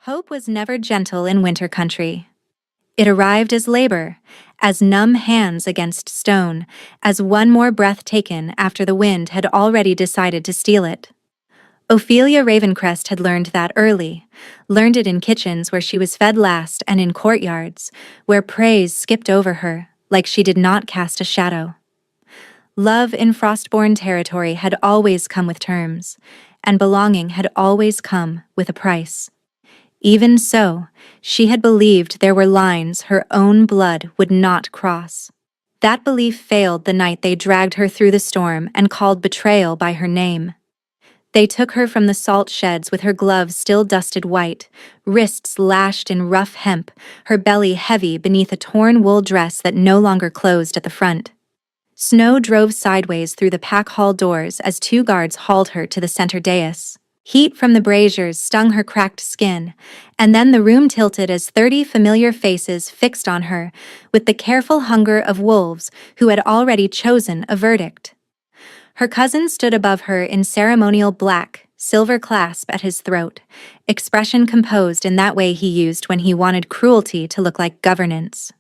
Hope was never gentle in winter country. It arrived as labor, as numb hands against stone, as one more breath taken after the wind had already decided to steal it. Ophelia Ravencrest had learned that early, learned it in kitchens where she was fed last and in courtyards, where praise skipped over her, like she did not cast a shadow. Love in Frostborn territory had always come with terms, and belonging had always come with a price. Even so, she had believed there were lines her own blood would not cross. That belief failed the night they dragged her through the storm and called betrayal by her name. They took her from the salt sheds with her gloves still dusted white, wrists lashed in rough hemp, her belly heavy beneath a torn wool dress that no longer closed at the front. Snow drove sideways through the pack hall doors as two guards hauled her to the center dais. Heat from the braziers stung her cracked skin, and then the room tilted as 30 familiar faces fixed on her, with the careful hunger of wolves who had already chosen a verdict. Her cousin stood above her in ceremonial black, silver clasp at his throat, expression composed in that way he used when he wanted cruelty to look like governance.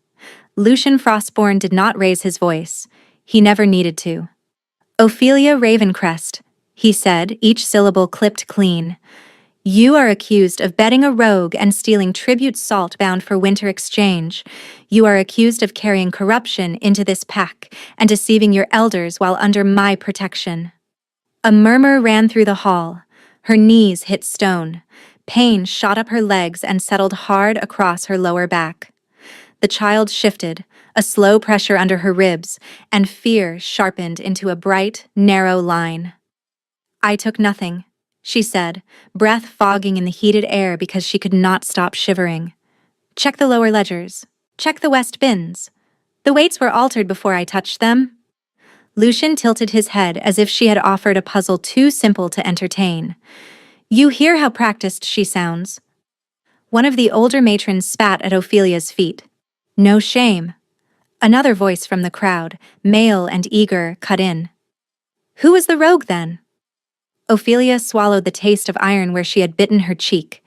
Lucian Frostborn did not raise his voice. He never needed to. "Ophelia Ravencrest," he said, each syllable clipped clean. "You are accused of bedding a rogue and stealing tribute salt bound for winter exchange. You are accused of carrying corruption into this pack and deceiving your elders while under my protection." A murmur ran through the hall. Her knees hit stone. Pain shot up her legs and settled hard across her lower back. The child shifted, a slow pressure under her ribs, and fear sharpened into a bright, narrow line. "I took nothing," she said, breath fogging in the heated air because she could not stop shivering. "Check the lower ledgers. Check the west bins. The weights were altered before I touched them." Lucian tilted his head as if she had offered a puzzle too simple to entertain. "You hear how practiced she sounds." One of the older matrons spat at Ophelia's feet. "No shame." Another voice from the crowd, male and eager, cut in. "Who was the rogue then?" Ophelia swallowed the taste of iron where she had bitten her cheek.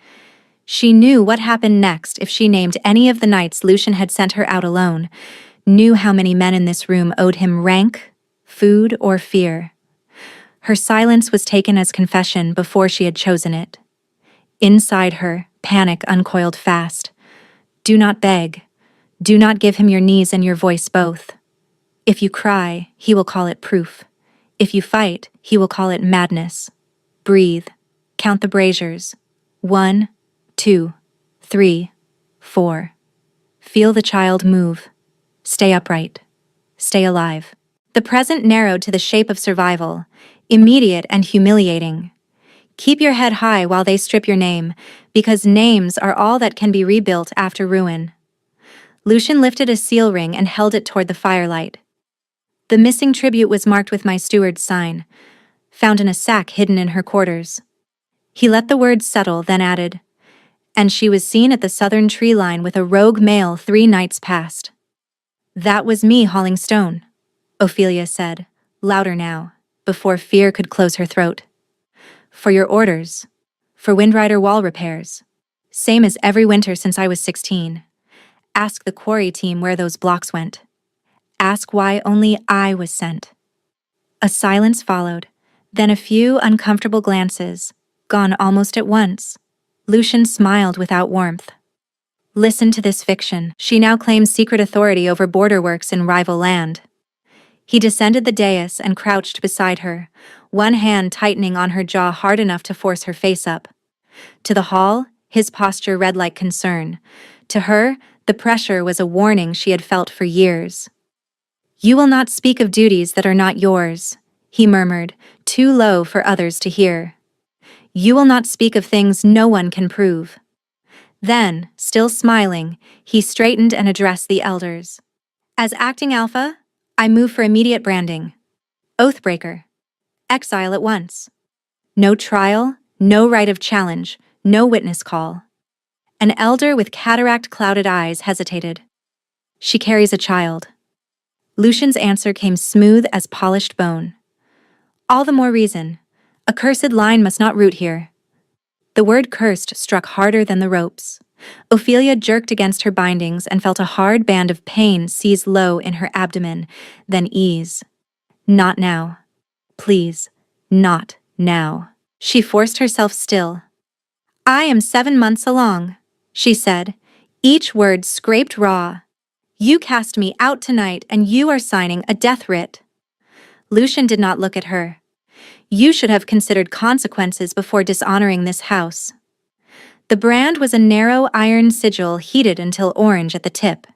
She knew what happened next if she named any of the nights Lucian had sent her out alone, knew how many men in this room owed him rank, food, or fear. Her silence was taken as confession before she had chosen it. Inside her, panic uncoiled fast. Do not beg. Do not give him your knees and your voice both. If you cry, he will call it proof. If you fight, he will call it madness. Breathe. Count the braziers. 1, 2, 3, 4. Feel the child move. Stay upright. Stay alive. The present narrowed to the shape of survival, immediate and humiliating. Keep your head high while they strip your name, because names are all that can be rebuilt after ruin. Lucian lifted a seal ring and held it toward the firelight. "The missing tribute was marked with my steward's sign, found in a sack hidden in her quarters." He let the words settle, then added, "And she was seen at the southern tree line with a rogue male 3 nights past." "That was me hauling stone," Ophelia said, louder now, before fear could close her throat. "For your orders. For Windrider wall repairs. Same as every winter since I was 16. Ask the quarry team where those blocks went. Ask why only I was sent." A silence followed, then a few uncomfortable glances, gone almost at once. Lucian smiled without warmth. "Listen to this fiction. She now claims secret authority over border works in rival land." He descended the dais and crouched beside her, one hand tightening on her jaw hard enough to force her face up. To the hall, his posture read like concern. To her, the pressure was a warning she had felt for years. "You will not speak of duties that are not yours," he murmured, too low for others to hear. "You will not speak of things no one can prove." Then, still smiling, he straightened and addressed the elders. "As acting alpha, I move for immediate branding. Oathbreaker. Exile at once. No trial, no right of challenge, no witness call." An elder with cataract-clouded eyes hesitated. "She carries a child." Lucian's answer came smooth as polished bone. "All the more reason. A cursed line must not root here." The word cursed struck harder than the ropes. Ophelia jerked against her bindings and felt a hard band of pain seize low in her abdomen, then ease. Not now. Please, not now. She forced herself still. I am 7 months along, she said, each word scraped raw. You cast me out tonight and you are signing a death writ. Lucian did not look at her. You should have considered consequences before dishonoring this house. The brand was a narrow iron sigil heated until orange at the tip.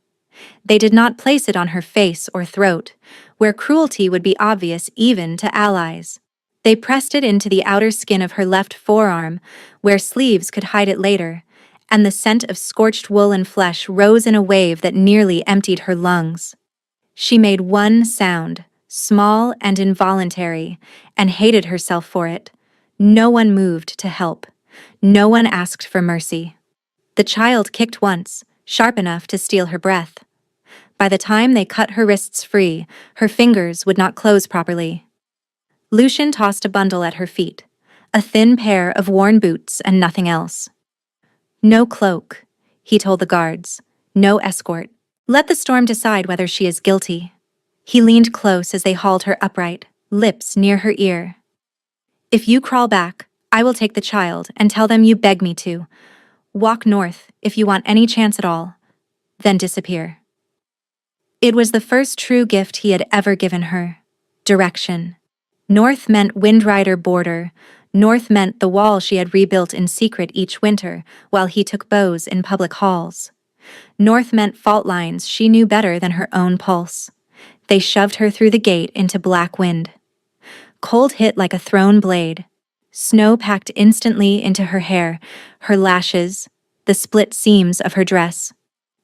They did not place it on her face or throat, where cruelty would be obvious even to allies. They pressed it into the outer skin of her left forearm, where sleeves could hide it later, and the scent of scorched wool and flesh rose in a wave that nearly emptied her lungs. She made one sound, small and involuntary, and hated herself for it. No one moved to help. No one asked for mercy. The child kicked once, sharp enough to steal her breath. By the time they cut her wrists free, her fingers would not close properly. Lucian tossed a bundle at her feet, a thin pair of worn boots and nothing else. No cloak, he told the guards, no escort. Let the storm decide whether she is guilty. He leaned close as they hauled her upright, lips near her ear. If you crawl back, I will take the child and tell them you beg me to. Walk north if you want any chance at all, then disappear. It was the first true gift he had ever given her. Direction. North meant Windrider border. North meant the wall she had rebuilt in secret each winter while he took bows in public halls. North meant fault lines she knew better than her own pulse. They shoved her through the gate into black wind. Cold hit like a thrown blade. Snow packed instantly into her hair, her lashes, the split seams of her dress.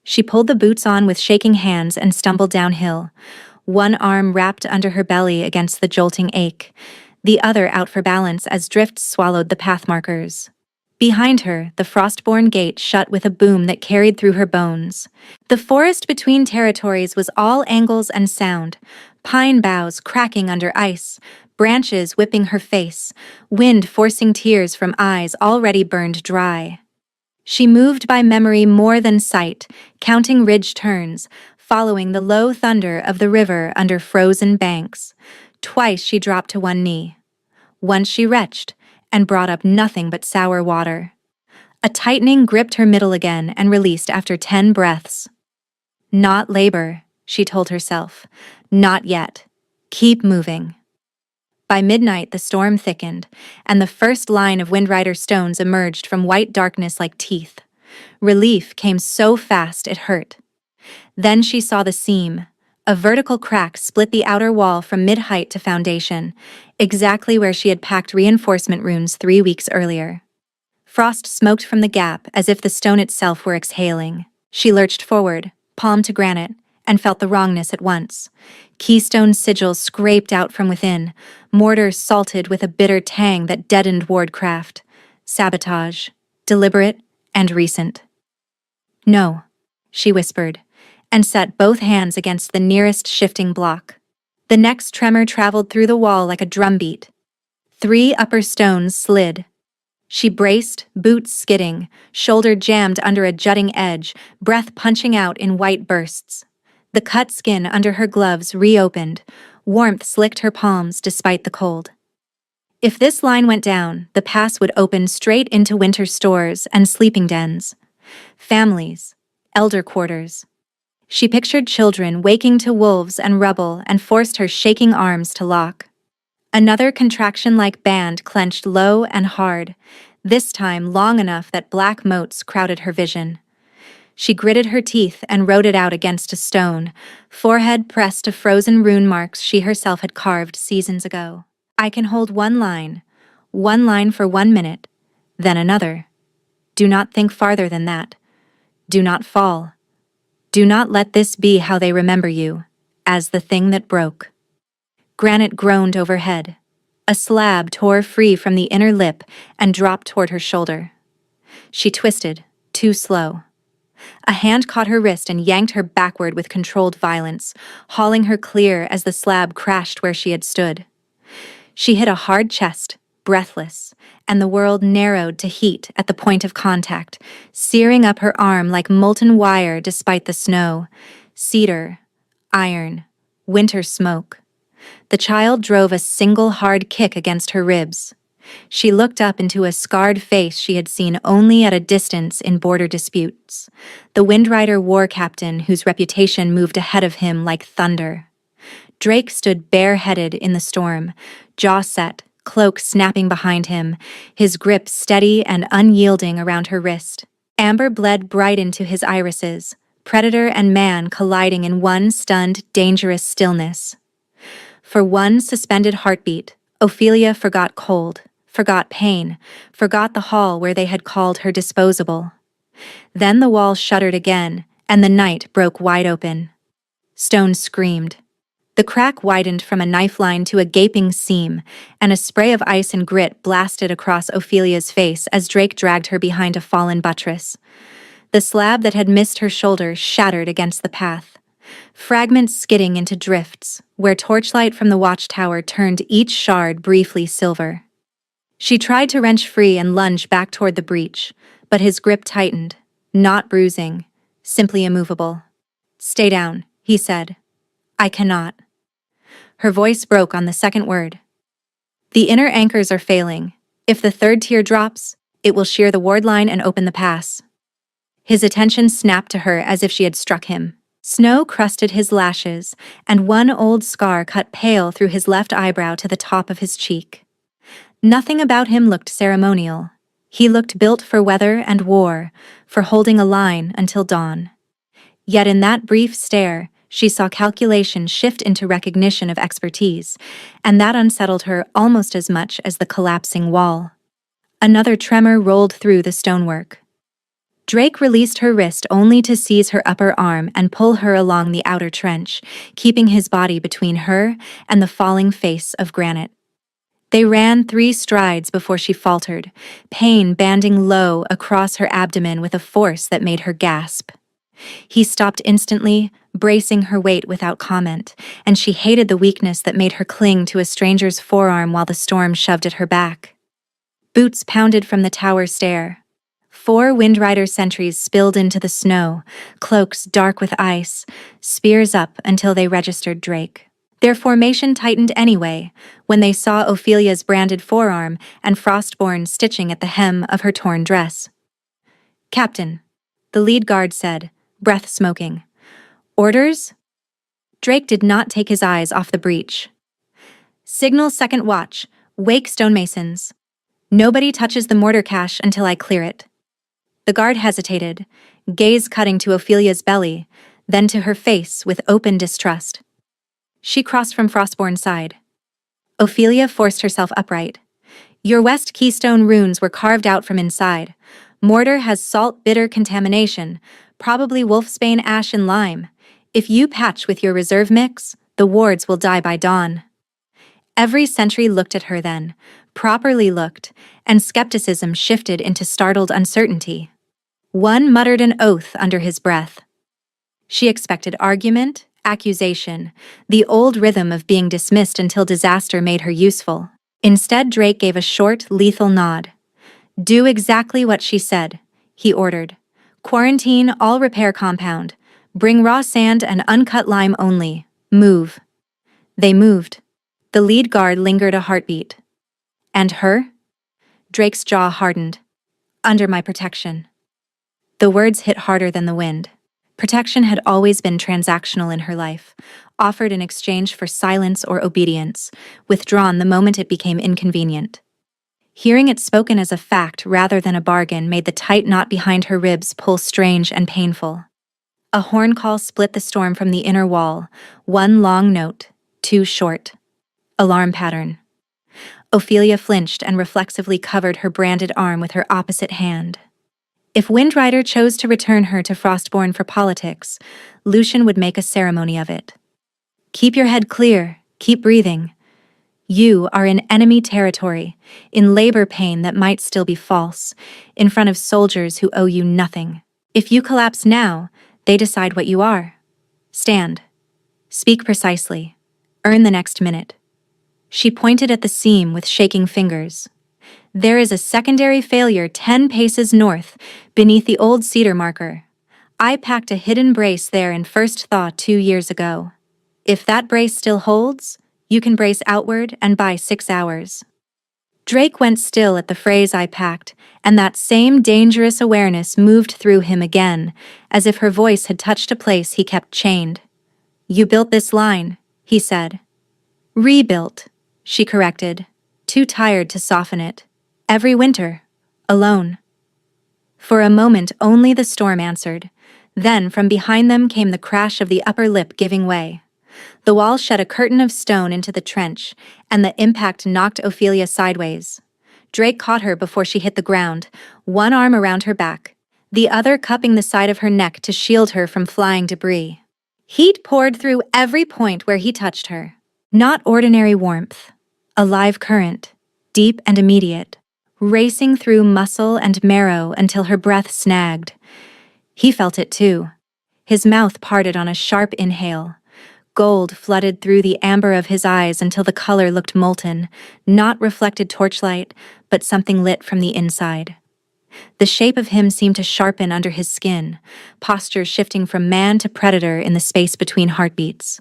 She pulled the boots on with shaking hands and stumbled downhill, one arm wrapped under her belly against the jolting ache, the other out for balance as drifts swallowed the path markers. Behind her, the frostborn gate shut with a boom that carried through her bones. The forest between territories was all angles and sound, pine boughs cracking under ice, branches whipping her face, wind forcing tears from eyes already burned dry. She moved by memory more than sight, counting ridge turns, following the low thunder of the river under frozen banks. Twice she dropped to one knee. Once she retched, and brought up nothing but sour water. A tightening gripped her middle again and released after 10 breaths. Not labor, she told herself. Not yet. Keep moving. By midnight the storm thickened, and the first line of Windrider stones emerged from white darkness like teeth. Relief came so fast it hurt. Then she saw the seam. A vertical crack split the outer wall from mid-height to foundation, exactly where she had packed reinforcement runes 3 weeks earlier. Frost smoked from the gap as if the stone itself were exhaling. She lurched forward, palm to granite, and felt the wrongness at once. Keystone sigils scraped out from within, mortar salted with a bitter tang that deadened wardcraft. Sabotage, deliberate and recent. No, she whispered, and set both hands against the nearest shifting block. The next tremor traveled through the wall like a drumbeat. 3 upper stones slid. She braced, boots skidding, shoulder jammed under a jutting edge, breath punching out in white bursts. The cut skin under her gloves reopened. Warmth slicked her palms despite the cold. If this line went down, the pass would open straight into winter stores and sleeping dens. Families, elder quarters. She pictured children waking to wolves and rubble and forced her shaking arms to lock. Another contraction-like band clenched low and hard, this time long enough that black motes crowded her vision. She gritted her teeth and wrote it out against a stone, forehead pressed to frozen rune marks she herself had carved seasons ago. I can hold one line for 1 minute, then another. Do not think farther than that. Do not fall. Do not let this be how they remember you, as the thing that broke. Granite groaned overhead. A slab tore free from the inner lip and dropped toward her shoulder. She twisted, too slow. A hand caught her wrist and yanked her backward with controlled violence, hauling her clear as the slab crashed where she had stood. She hit a hard chest, breathless, and the world narrowed to heat at the point of contact, searing up her arm like molten wire despite the snow. Cedar, iron, winter smoke. The child drove a single hard kick against her ribs. She looked up into a scarred face she had seen only at a distance in border disputes. The Windrider war captain whose reputation moved ahead of him like thunder. Drake stood bareheaded in the storm, jaw set, cloak snapping behind him, his grip steady and unyielding around her wrist. Amber bled bright into his irises, predator and man colliding in one stunned, dangerous stillness. For one suspended heartbeat, Ophelia forgot cold, forgot pain, forgot the hall where they had called her disposable. Then the wall shuddered again, and the night broke wide open. Stone screamed. The crack widened from a knife line to a gaping seam, and a spray of ice and grit blasted across Ophelia's face as Drake dragged her behind a fallen buttress. The slab that had missed her shoulder shattered against the path, fragments skidding into drifts, where torchlight from the watchtower turned each shard briefly silver. She tried to wrench free and lunge back toward the breach, but his grip tightened, not bruising, simply immovable. "Stay down," he said. "I cannot." Her voice broke on the second word. "The inner anchors are failing. If the third tier drops, it will shear the ward line and open the pass." His attention snapped to her as if she had struck him. Snow crusted his lashes, and one old scar cut pale through his left eyebrow to the top of his cheek. Nothing about him looked ceremonial. He looked built for weather and war, for holding a line until dawn. Yet in that brief stare, she saw calculation shift into recognition of expertise, and that unsettled her almost as much as the collapsing wall. Another tremor rolled through the stonework. Drake released her wrist only to seize her upper arm and pull her along the outer trench, keeping his body between her and the falling face of granite. They ran 3 strides before she faltered, pain banding low across her abdomen with a force that made her gasp. He stopped instantly, bracing her weight without comment, and she hated the weakness that made her cling to a stranger's forearm while the storm shoved at her back. Boots pounded from the tower stair. 4 Windrider sentries spilled into the snow, cloaks dark with ice, spears up until they registered Drake. Their formation tightened anyway, when they saw Ophelia's branded forearm and Frostborn stitching at the hem of her torn dress. "Captain," the lead guard said, breath smoking. "Orders?" Drake did not take his eyes off the breach. "Signal second watch. Wake stonemasons. Nobody touches the mortar cache until I clear it." The guard hesitated, gaze cutting to Ophelia's belly, then to her face with open distrust. She crossed from Frostborn's side. Ophelia forced herself upright. "Your west keystone runes were carved out from inside. Mortar has salt-bitter contamination, probably wolfsbane ash and lime. If you patch with your reserve mix, the wards will die by dawn." Every sentry looked at her then, properly looked, and skepticism shifted into startled uncertainty. One muttered an oath under his breath. She expected argument, accusation, the old rhythm of being dismissed until disaster made her useful. Instead, Drake gave a short, lethal nod. "Do exactly what she said," he ordered. "Quarantine all repair compound. Bring raw sand and uncut lime only. Move." They moved. The lead guard lingered a heartbeat. "And her?" Drake's jaw hardened. "Under my protection." The words hit harder than the wind. Protection had always been transactional in her life, offered in exchange for silence or obedience, withdrawn the moment it became inconvenient. Hearing it spoken as a fact rather than a bargain made the tight knot behind her ribs pull strange and painful. A horn call split the storm from the inner wall, one long note, 2 short. Alarm pattern. Ophelia flinched and reflexively covered her branded arm with her opposite hand. If Windrider chose to return her to Frostborn for politics, Lucian would make a ceremony of it. "Keep your head clear, keep breathing. You are in enemy territory, in labor pain that might still be false, in front of soldiers who owe you nothing. If you collapse now, they decide what you are. Stand. Speak precisely. Earn the next minute." She pointed at the seam with shaking fingers. There is a secondary failure 10 paces north, beneath the old cedar marker. I packed a hidden brace there in first thaw 2 years ago. If that brace still holds, you can brace outward and buy 6 hours. Drake went still at the phrase I packed, and that same dangerous awareness moved through him again, as if her voice had touched a place he kept chained. You built this line, he said. Rebuilt, she corrected, too tired to soften it. Every winter, alone. For a moment only the storm answered. Then from behind them came the crash of the upper lip giving way. The wall shed a curtain of stone into the trench, and the impact knocked Ophelia sideways. Drake caught her before she hit the ground, one arm around her back, the other cupping the side of her neck to shield her from flying debris. Heat poured through every point where he touched her. Not ordinary warmth. A live current, deep and immediate, racing through muscle and marrow until her breath snagged. He felt it too. His mouth parted on a sharp inhale. Gold flooded through the amber of his eyes until the color looked molten, not reflected torchlight, but something lit from the inside. The shape of him seemed to sharpen under his skin, posture shifting from man to predator in the space between heartbeats.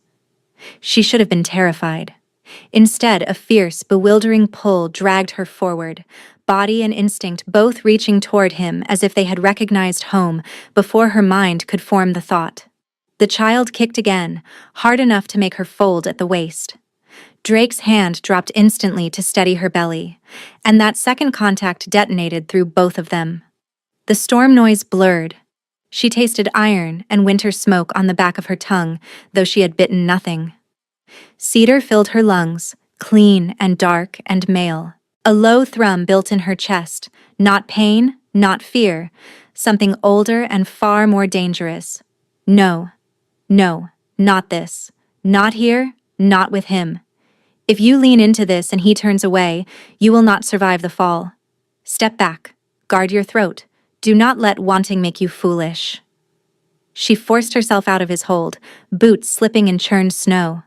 She should have been terrified. Instead, a fierce, bewildering pull dragged her forward, body and instinct both reaching toward him as if they had recognized home before her mind could form the thought. The child kicked again, hard enough to make her fold at the waist. Drake's hand dropped instantly to steady her belly, and that second contact detonated through both of them. The storm noise blurred. She tasted iron and winter smoke on the back of her tongue, though she had bitten nothing. Cedar filled her lungs, clean and dark and male. A low thrum built in her chest, not pain, not fear, something older and far more dangerous. No, not this. Not here, not with him. If you lean into this and he turns away, you will not survive the fall. Step back, guard your throat. Do not let wanting make you foolish. She forced herself out of his hold, boots slipping in churned snow.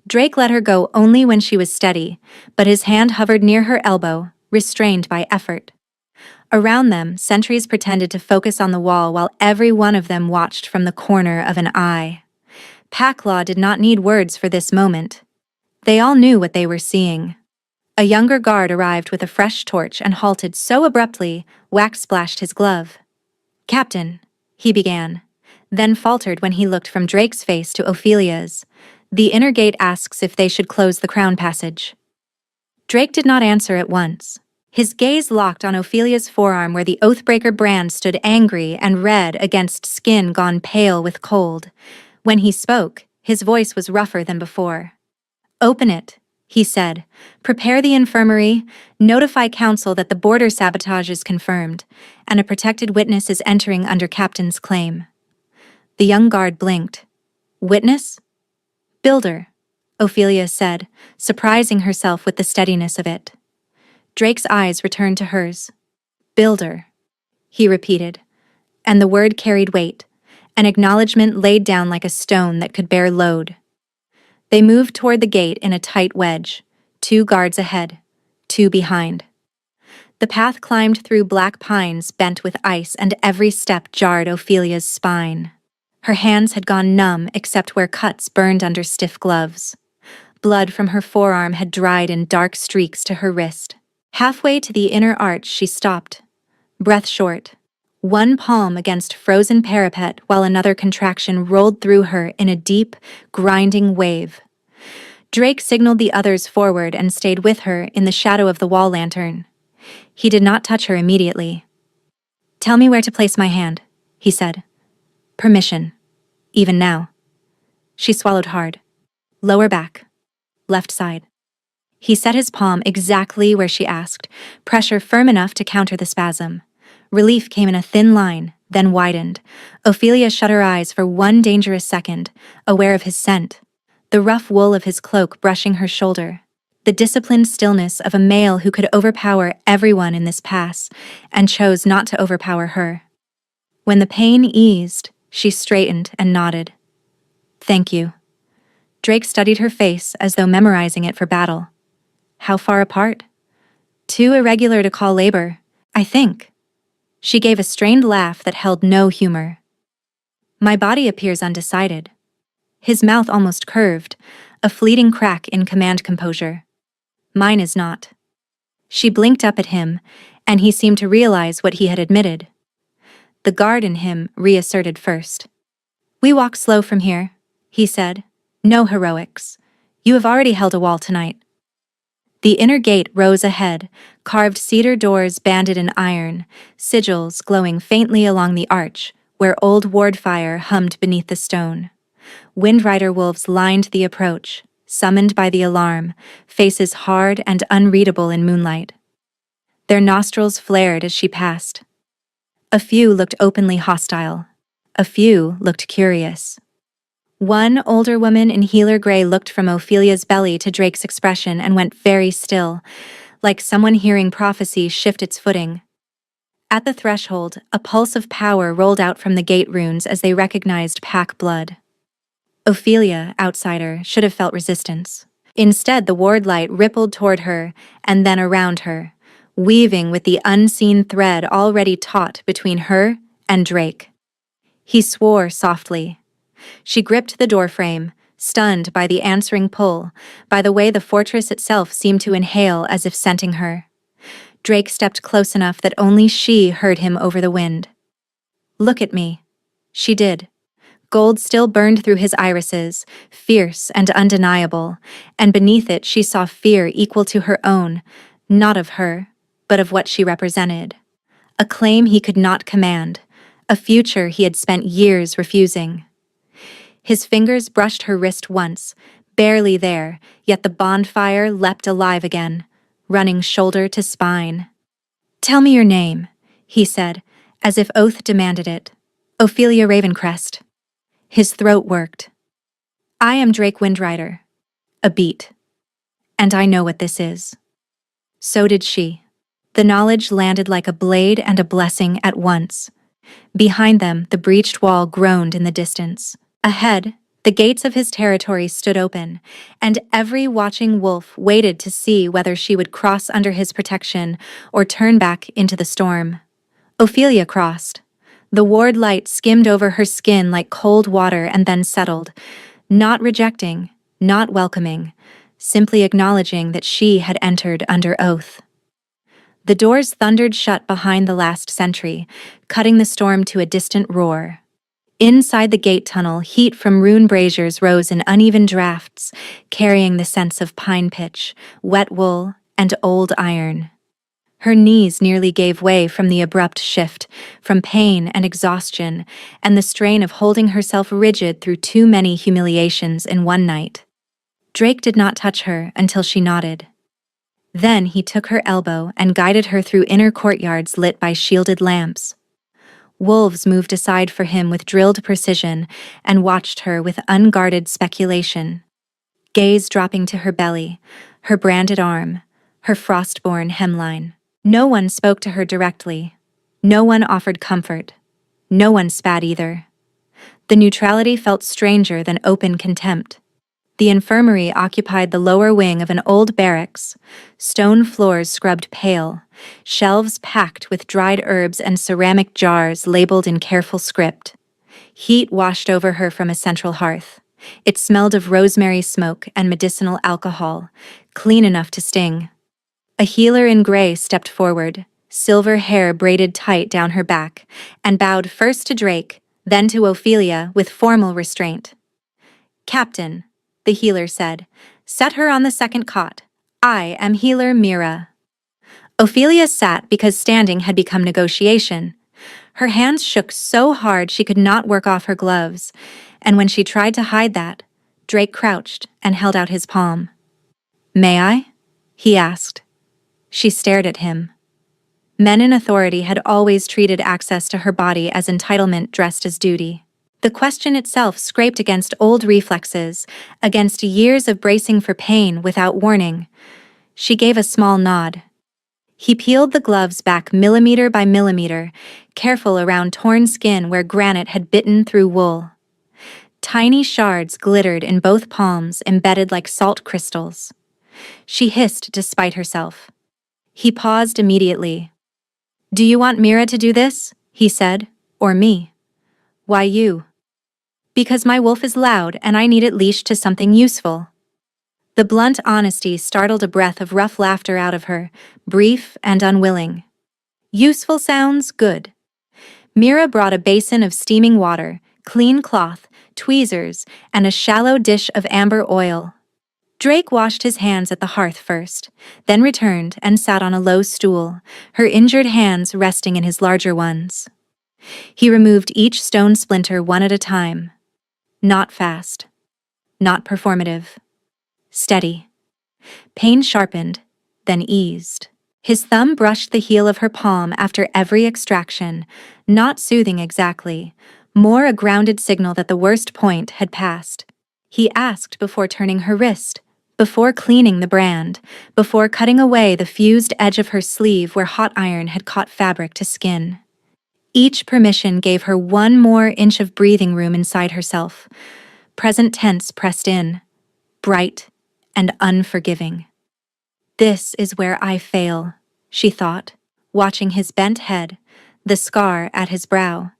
Drake let her go only when she was steady, but his hand hovered near her elbow, restrained by effort. Around them, sentries pretended to focus on the wall while every one of them watched from the corner of an eye. Packlaw did not need words for this moment. They all knew what they were seeing. A younger guard arrived with a fresh torch and halted so abruptly, wax splashed his glove. "Captain," he began, then faltered when he looked from Drake's face to Ophelia's. "The inner gate asks if they should close the crown passage." Drake did not answer at once. His gaze locked on Ophelia's forearm where the Oathbreaker brand stood angry and red against skin gone pale with cold. When he spoke, his voice was rougher than before. "Open it," he said. "Prepare the infirmary, notify council that the border sabotage is confirmed, and a protected witness is entering under Captain's claim." The young guard blinked. "Witness?" "Builder," Ophelia said, surprising herself with the steadiness of it. Drake's eyes returned to hers. "Builder," he repeated, and the word carried weight, an acknowledgement laid down like a stone that could bear load. They moved toward the gate in a tight wedge, 2 guards ahead, 2 behind. The path climbed through black pines bent with ice, and every step jarred Ophelia's spine. Her hands had gone numb except where cuts burned under stiff gloves. Blood from her forearm had dried in dark streaks to her wrist. Halfway to the inner arch she stopped, breath short, one palm against frozen parapet while another contraction rolled through her in a deep, grinding wave. Drake signaled the others forward and stayed with her in the shadow of the wall lantern. He did not touch her immediately. "Tell me where to place my hand," he said. "Permission. Even now." She swallowed hard. "Lower back. Left side." He set his palm exactly where she asked, pressure firm enough to counter the spasm. Relief came in a thin line, then widened. Ophelia shut her eyes for one dangerous second, aware of his scent, the rough wool of his cloak brushing her shoulder, the disciplined stillness of a male who could overpower everyone in this pass, and chose not to overpower her. When the pain eased, she straightened and nodded. "Thank you." Drake studied her face as though memorizing it for battle. "How far apart?" Too irregular to call labor, I think. She gave a strained laugh that held no humor. My body appears undecided. His mouth almost curved, a fleeting crack in command composure. Mine is not. She blinked up at him, and he seemed to realize what he had admitted. The guard in him reasserted first. We walk slow from here, he said. No heroics. You have already held a wall tonight. The inner gate rose ahead, carved cedar doors banded in iron, sigils glowing faintly along the arch, where old ward fire hummed beneath the stone. Windrider wolves lined the approach, summoned by the alarm, faces hard and unreadable in moonlight. Their nostrils flared as she passed. A few looked openly hostile. A few looked curious. One older woman in healer gray looked from Ophelia's belly to Drake's expression and went very still, like someone hearing prophecy shift its footing. At the threshold, a pulse of power rolled out from the gate runes as they recognized pack blood. Ophelia, outsider, should have felt resistance. Instead, the ward light rippled toward her and then around her, weaving with the unseen thread already taut between her and Drake. He swore softly. She gripped the doorframe, stunned by the answering pull, by the way the fortress itself seemed to inhale as if scenting her. Drake stepped close enough that only she heard him over the wind. Look at me. She did. Gold still burned through his irises, fierce and undeniable, and beneath it she saw fear equal to her own, not of her, but of what she represented. A claim he could not command, a future he had spent years refusing. His fingers brushed her wrist once, barely there, yet the bonfire leapt alive again, running shoulder to spine. Tell me your name, he said, as if oath demanded it. Ophelia Ravencrest. His throat worked. I am Drake Windrider. A beat. And I know what this is. So did she. The knowledge landed like a blade and a blessing at once. Behind them, the breached wall groaned in the distance. Ahead, the gates of his territory stood open, and every watching wolf waited to see whether she would cross under his protection or turn back into the storm. Ophelia crossed. The ward light skimmed over her skin like cold water and then settled, not rejecting, not welcoming, simply acknowledging that she had entered under oath. The doors thundered shut behind the last sentry, cutting the storm to a distant roar. Inside the gate tunnel, heat from rune braziers rose in uneven drafts, carrying the scents of pine pitch, wet wool, and old iron. Her knees nearly gave way from the abrupt shift, from pain and exhaustion, and the strain of holding herself rigid through too many humiliations in one night. Drake did not touch her until she nodded. Then he took her elbow and guided her through inner courtyards lit by shielded lamps. Wolves moved aside for him with drilled precision and watched her with unguarded speculation. Gaze dropping to her belly, her branded arm, her frostborn hemline. No one spoke to her directly. No one offered comfort. No one spat either. The neutrality felt stranger than open contempt. The infirmary occupied the lower wing of an old barracks, stone floors scrubbed pale, shelves packed with dried herbs and ceramic jars labeled in careful script. Heat washed over her from a central hearth. It smelled of rosemary smoke and medicinal alcohol, clean enough to sting. A healer in gray stepped forward, silver hair braided tight down her back, and bowed first to Drake, then to Ophelia with formal restraint. Captain, the healer said, set her on the second cot. I am healer Mira. Ophelia sat because standing had become negotiation. Her hands shook so hard she could not work off her gloves, and when she tried to hide that, Drake crouched and held out his palm. May I? He asked. She stared at him. Men in authority had always treated access to her body as entitlement dressed as duty. The question itself scraped against old reflexes, against years of bracing for pain without warning. She gave a small nod. He peeled the gloves back millimeter by millimeter, careful around torn skin where granite had bitten through wool. Tiny shards glittered in both palms, embedded like salt crystals. She hissed despite herself. He paused immediately. "Do you want Mira to do this?" he said. "Or me?" "Why you?" "Because my wolf is loud and I need it leashed to something useful." The blunt honesty startled a breath of rough laughter out of her, brief and unwilling. "Useful sounds good." Mira brought a basin of steaming water, clean cloth, tweezers, and a shallow dish of amber oil. Drake washed his hands at the hearth first, then returned and sat on a low stool, her injured hands resting in his larger ones. He removed each stone splinter one at a time. Not fast. Not performative. Steady. Pain sharpened, then eased. His thumb brushed the heel of her palm after every extraction, not soothing exactly, more a grounded signal that the worst point had passed. He asked before turning her wrist, before cleaning the brand, before cutting away the fused edge of her sleeve where hot iron had caught fabric to skin. Each permission gave her one more inch of breathing room inside herself. Present tense pressed in, bright and unforgiving. "This is where I fail," she thought, watching his bent head, the scar at his brow,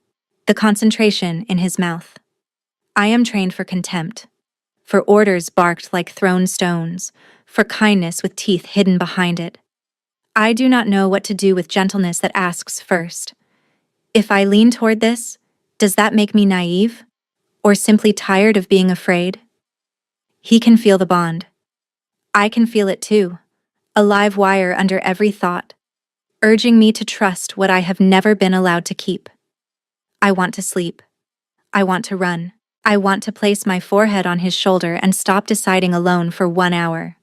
the concentration in his mouth. "I am trained for contempt, for orders barked like thrown stones, for kindness with teeth hidden behind it. I do not know what to do with gentleness that asks first. If I lean toward this, does that make me naive? Or simply tired of being afraid?" He can feel the bond. I can feel it too, a live wire under every thought, urging me to trust what I have never been allowed to keep. I want to sleep. I want to run. I want to place my forehead on his shoulder and stop deciding alone for 1 hour.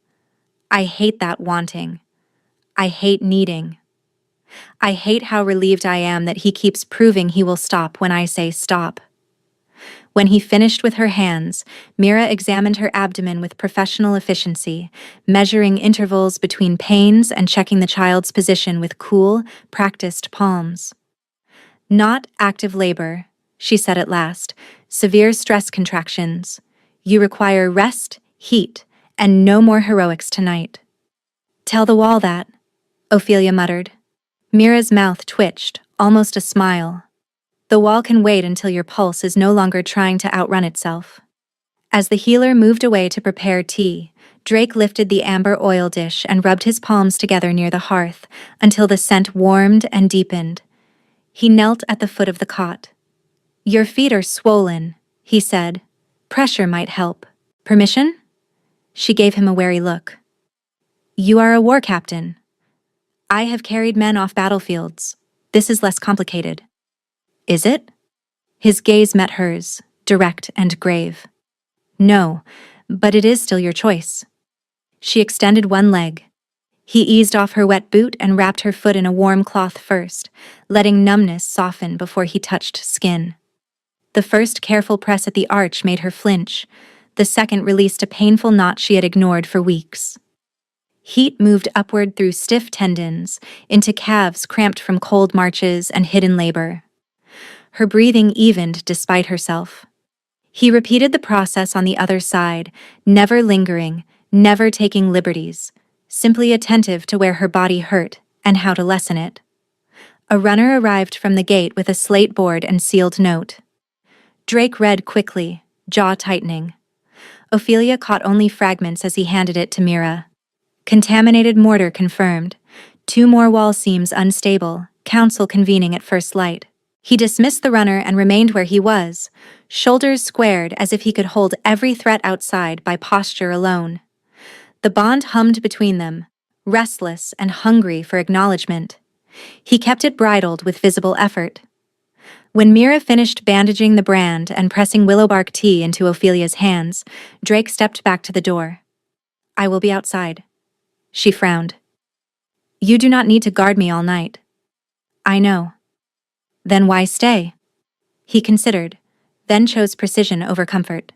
I hate that wanting. I hate needing. I hate how relieved I am that he keeps proving he will stop when I say stop. When he finished with her hands, Mira examined her abdomen with professional efficiency, measuring intervals between pains and checking the child's position with cool, practiced palms. "Not active labor," she said at last, "severe stress contractions. You require rest, heat, and no more heroics tonight." "Tell the wall that," Ophelia muttered. Mira's mouth twitched, almost a smile. "The wall can wait until your pulse is no longer trying to outrun itself." As the healer moved away to prepare tea, Drake lifted the amber oil dish and rubbed his palms together near the hearth until the scent warmed and deepened. He knelt at the foot of the cot. "Your feet are swollen," he said. "Pressure might help. Permission?" She gave him a wary look. "You are a war captain." "I have carried men off battlefields. This is less complicated." "Is it?" His gaze met hers, direct and grave. "No, but it is still your choice." She extended one leg. He eased off her wet boot and wrapped her foot in a warm cloth first, letting numbness soften before he touched skin. The first careful press at the arch made her flinch. The second released a painful knot she had ignored for weeks. Heat moved upward through stiff tendons, into calves cramped from cold marches and hidden labor. Her breathing evened despite herself. He repeated the process on the other side, never lingering, never taking liberties, simply attentive to where her body hurt and how to lessen it. A runner arrived from the gate with a slate board and sealed note. Drake read quickly, jaw tightening. Ophelia caught only fragments as he handed it to Mira. Contaminated mortar confirmed. 2 more wall seams unstable, council convening at first light. He dismissed the runner and remained where he was, shoulders squared as if he could hold every threat outside by posture alone. The bond hummed between them, restless and hungry for acknowledgement. He kept it bridled with visible effort. When Mira finished bandaging the brand and pressing willowbark tea into Ophelia's hands, Drake stepped back to the door. "I will be outside." She frowned. "You do not need to guard me all night." "I know." "Then why stay?" He considered, then chose precision over comfort.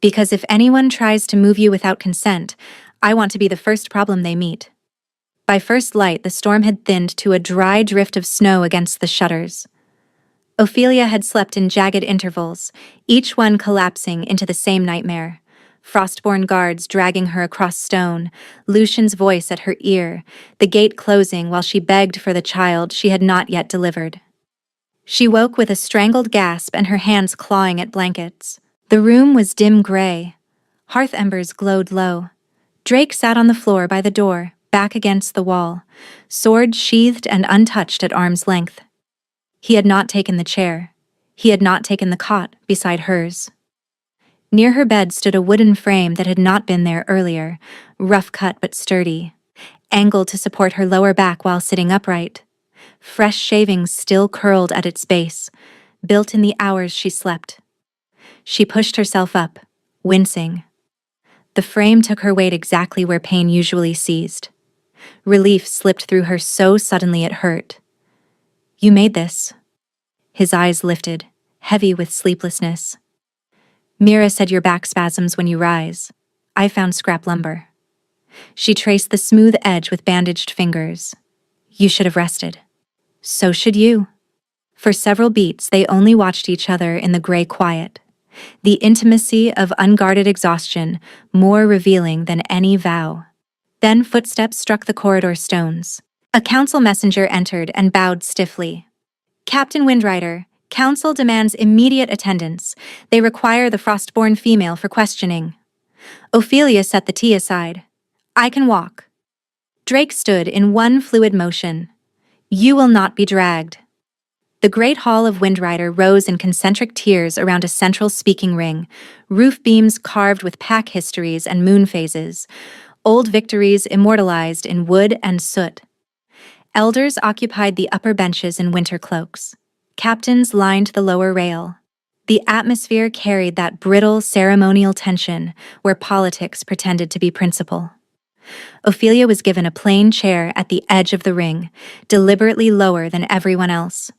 "Because if anyone tries to move you without consent, I want to be the first problem they meet." By first light, the storm had thinned to a dry drift of snow against the shutters. Ophelia had slept in jagged intervals, each one collapsing into the same nightmare. Frostborn guards dragging her across stone, Lucian's voice at her ear, the gate closing while she begged for the child she had not yet delivered. She woke with a strangled gasp and her hands clawing at blankets. The room was dim gray. Hearth embers glowed low. Drake sat on the floor by the door, back against the wall, sword sheathed and untouched at arm's length. He had not taken the chair. He had not taken the cot beside hers. Near her bed stood a wooden frame that had not been there earlier, rough cut but sturdy, angled to support her lower back while sitting upright. Fresh shavings still curled at its base, built in the hours she slept. She pushed herself up, wincing. The frame took her weight exactly where pain usually seized. Relief slipped through her so suddenly it hurt. "You made this." His eyes lifted, heavy with sleeplessness. "Mira said your back spasms when you rise. I found scrap lumber." She traced the smooth edge with bandaged fingers. "You should have rested." "So should you." For several beats, they only watched each other in the gray quiet. The intimacy of unguarded exhaustion, more revealing than any vow. Then footsteps struck the corridor stones. A council messenger entered and bowed stiffly. "Captain Windrider, council demands immediate attendance. They require the Frostborn female for questioning." Ophelia set the tea aside. "I can walk." Drake stood in one fluid motion. "You will not be dragged." The great hall of Windrider rose in concentric tiers around a central speaking ring, roof beams carved with pack histories and moon phases, old victories immortalized in wood and soot. Elders occupied the upper benches in winter cloaks. Captains lined the lower rail. The atmosphere carried that brittle ceremonial tension where politics pretended to be principle. Ophelia was given a plain chair at the edge of the ring, deliberately lower than everyone else.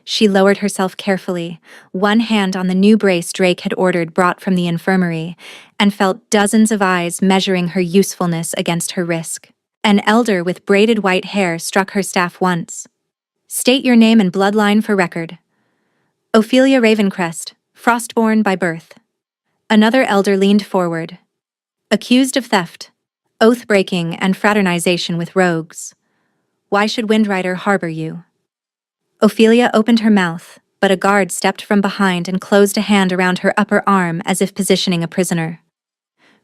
She lowered herself carefully, one hand on the new brace Drake had ordered brought from the infirmary, and felt dozens of eyes measuring her usefulness against her risk. An elder with braided white hair struck her staff once. "State your name and bloodline for record." "Ophelia Ravencrest, Frostborn by birth." Another elder leaned forward. "Accused of theft, oath-breaking, and fraternization with rogues. Why should Windrider harbor you?" Ophelia opened her mouth, but a guard stepped from behind and closed a hand around her upper arm as if positioning a prisoner.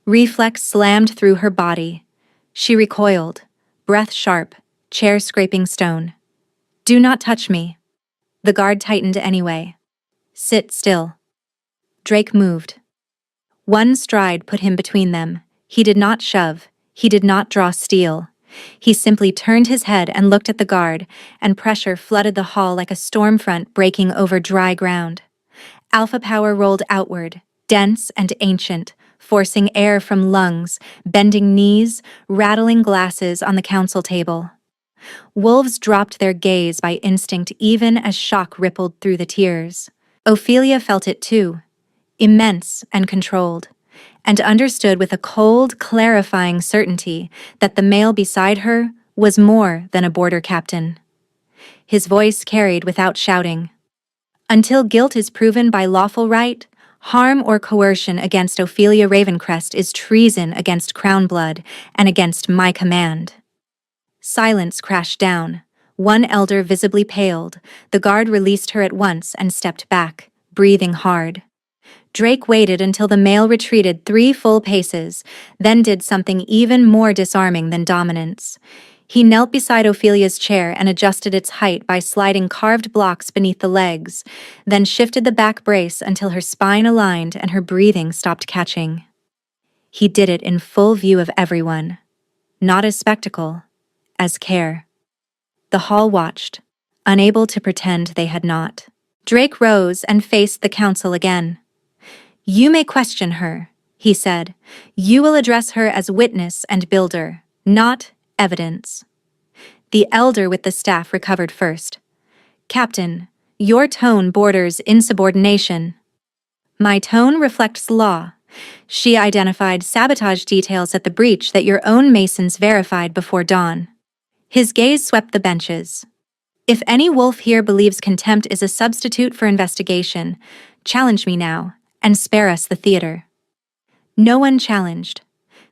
Reflex slammed through her body. She recoiled, breath sharp, chair scraping stone. "Do not touch me." The guard tightened anyway. "Sit still." Drake moved. One stride put him between them. He did not shove. He did not draw steel. He simply turned his head and looked at the guard, and pressure flooded the hall like a storm front breaking over dry ground. Alpha power rolled outward, dense and ancient, forcing air from lungs, bending knees, rattling glasses on the council table. Wolves dropped their gaze by instinct even as shock rippled through the tiers. Ophelia felt it too, immense and controlled, and understood with a cold, clarifying certainty that the male beside her was more than a border captain. His voice carried without shouting. "Until guilt is proven by lawful right, harm or coercion against Ophelia Ravencrest is treason against crown blood and against my command." Silence crashed down. One elder visibly paled. The guard released her at once and stepped back, breathing hard. Drake waited until the male retreated 3 full paces, then did something even more disarming than dominance. He knelt beside Ophelia's chair and adjusted its height by sliding carved blocks beneath the legs, then shifted the back brace until her spine aligned and her breathing stopped catching. He did it in full view of everyone. Not as spectacle, as care. The hall watched, unable to pretend they had not. Drake rose and faced the council again. "You may question her," he said. "You will address her as witness and builder, not evidence." The elder with the staff recovered first. "Captain, your tone borders insubordination." "My tone reflects law." She identified sabotage details at the breach that your own masons verified before dawn. His gaze swept the benches. "If any wolf here believes contempt is a substitute for investigation, challenge me now, and spare us the theater." No one challenged.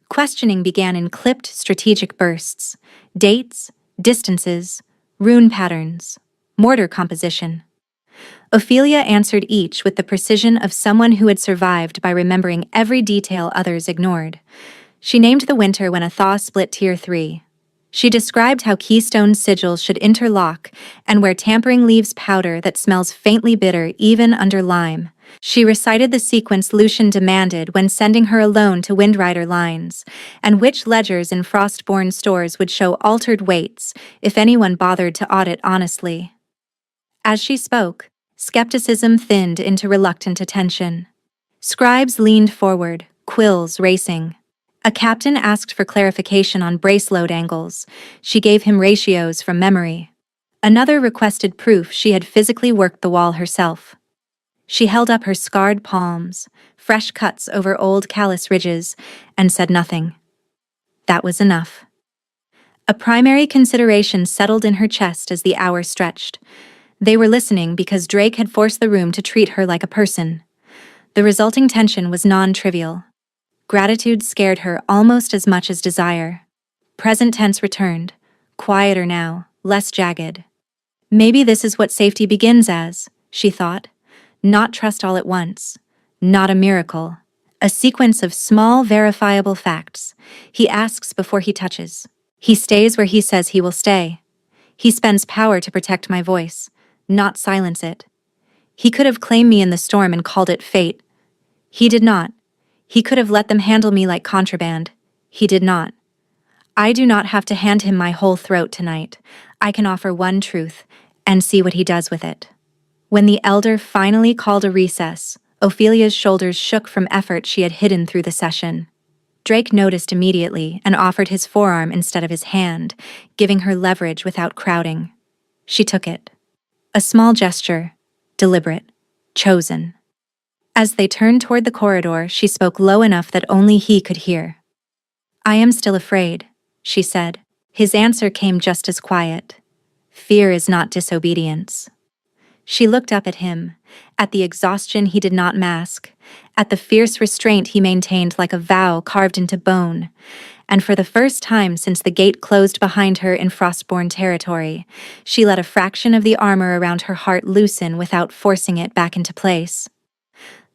Questioning began in clipped, strategic bursts. Dates, distances, rune patterns, mortar composition. Ophelia answered each with the precision of someone who had survived by remembering every detail others ignored. She named the winter when a thaw split Tier 3. She described how keystone sigils should interlock and where tampering leaves powder that smells faintly bitter even under lime. She recited the sequence Lucian demanded when sending her alone to Windrider lines, and which ledgers in Frostborn stores would show altered weights if anyone bothered to audit honestly. As she spoke, skepticism thinned into reluctant attention. Scribes leaned forward, quills racing. A captain asked for clarification on braceload angles. She gave him ratios from memory. Another requested proof she had physically worked the wall herself. She held up her scarred palms, fresh cuts over old callous ridges, and said nothing. That was enough. A primary consideration settled in her chest as the hour stretched. They were listening because Drake had forced the room to treat her like a person. The resulting tension was non-trivial. Gratitude scared her almost as much as desire. Present tense returned, quieter now, less jagged. Maybe this is what safety begins as, she thought. Not trust all at once. Not a miracle. A sequence of small, verifiable facts. He asks before he touches. He stays where he says he will stay. He spends power to protect my voice, not silence it. He could have claimed me in the storm and called it fate. He did not. He could have let them handle me like contraband. He did not. I do not have to hand him my whole throat tonight. I can offer one truth, and see what he does with it. When the elder finally called a recess, Ophelia's shoulders shook from effort she had hidden through the session. Drake noticed immediately and offered his forearm instead of his hand, giving her leverage without crowding. She took it. A small gesture, deliberate, chosen. As they turned toward the corridor, she spoke low enough that only he could hear. I am still afraid, she said. His answer came just as quiet. Fear is not disobedience. She looked up at him, at the exhaustion he did not mask, at the fierce restraint he maintained like a vow carved into bone, and for the first time since the gate closed behind her in Frostborn territory, she let a fraction of the armor around her heart loosen without forcing it back into place.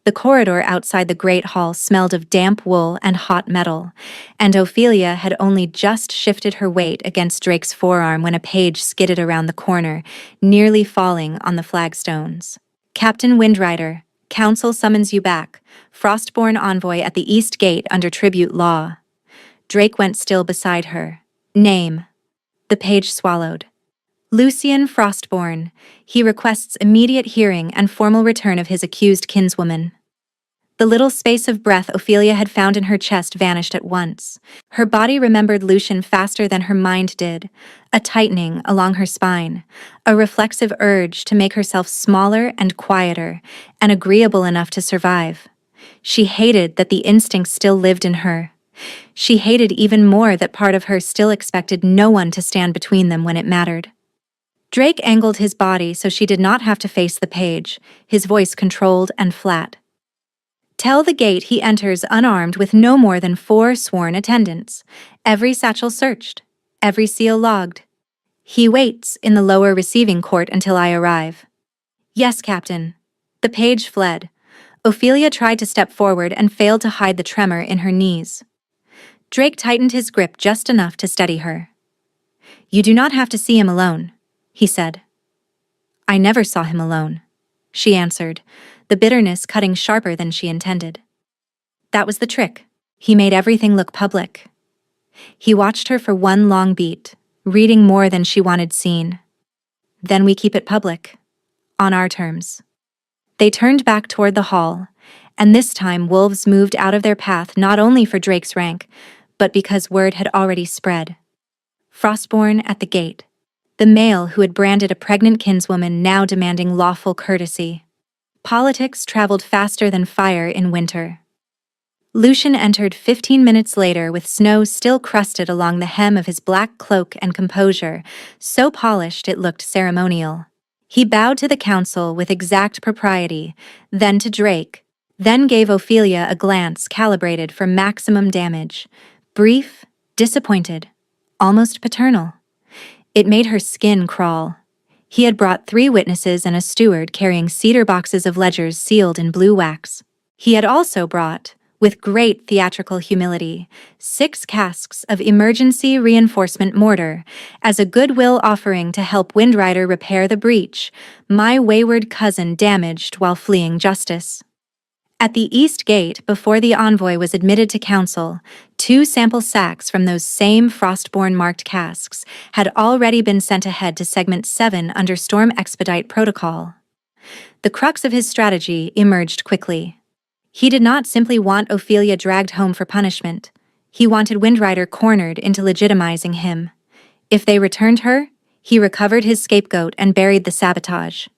The corridor outside the great hall smelled of damp wool and hot metal, and Ophelia had only just shifted her weight against Drake's forearm when a page skidded around the corner, nearly falling on the flagstones. Captain Windrider, Council summons you back, Frostborn envoy at the East Gate under tribute law. Drake went still beside her. Name. The page swallowed. Lucian Frostborn. He requests immediate hearing and formal return of his accused kinswoman. The little space of breath Ophelia had found in her chest vanished at once. Her body remembered Lucian faster than her mind did, a tightening along her spine, a reflexive urge to make herself smaller and quieter, and agreeable enough to survive. She hated that the instinct still lived in her. She hated even more that part of her still expected no one to stand between them when it mattered. Drake angled his body so she did not have to face the page, his voice controlled and flat. Tell the gate he enters unarmed with no more than 4 sworn attendants, every satchel searched, every seal logged. He waits in the lower receiving court until I arrive. Yes, Captain. The page fled. Ophelia tried to step forward and failed to hide the tremor in her knees. Drake tightened his grip just enough to steady her. You do not have to see him alone, he said. I never saw him alone, she answered, the bitterness cutting sharper than she intended. That was the trick. He made everything look public. He watched her for one long beat, reading more than she wanted seen. Then we keep it public. On our terms. They turned back toward the hall, and this time wolves moved out of their path not only for Drake's rank, but because word had already spread. Frostborn at the gate. The male who had branded a pregnant kinswoman now demanding lawful courtesy. Politics traveled faster than fire in winter. Lucian entered 15 minutes later with snow still crusted along the hem of his black cloak and composure, so polished it looked ceremonial. He bowed to the council with exact propriety, then to Drake, then gave Ophelia a glance calibrated for maximum damage. Brief, disappointed, almost paternal. It made her skin crawl. He had brought 3 witnesses and a steward carrying cedar boxes of ledgers sealed in blue wax. He had also brought, with great theatrical humility, 6 casks of emergency reinforcement mortar as a goodwill offering to help Windrider repair the breach my wayward cousin damaged while fleeing justice. At the East Gate, before the envoy was admitted to council, 2 sample sacks from those same Frostborn marked casks had already been sent ahead to Segment 7 under Storm Expedite Protocol. The crux of his strategy emerged quickly. He did not simply want Ophelia dragged home for punishment. He wanted Windrider cornered into legitimizing him. If they returned her, he recovered his scapegoat and buried the sabotage.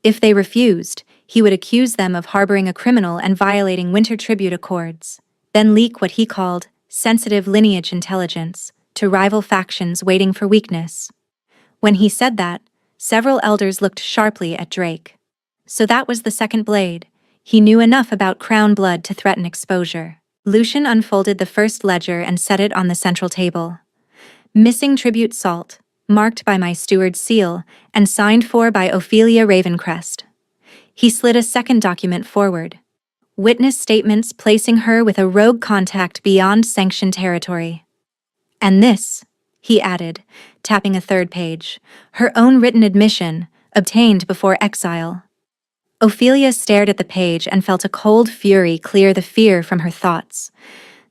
If they refused, he would accuse them of harboring a criminal and violating Winter Tribute Accords, then leak what he called sensitive lineage intelligence to rival factions waiting for weakness. When he said that, several elders looked sharply at Drake. So that was the second blade. He knew enough about crown blood to threaten exposure. Lucian unfolded the first ledger and set it on the central table. Missing tribute salt, marked by my steward's seal, and signed for by Ophelia Ravencrest. He slid a second document forward. Witness statements placing her with a rogue contact beyond sanctioned territory. And this, he added, tapping a third page, her own written admission, obtained before exile. Ophelia stared at the page and felt a cold fury clear the fear from her thoughts.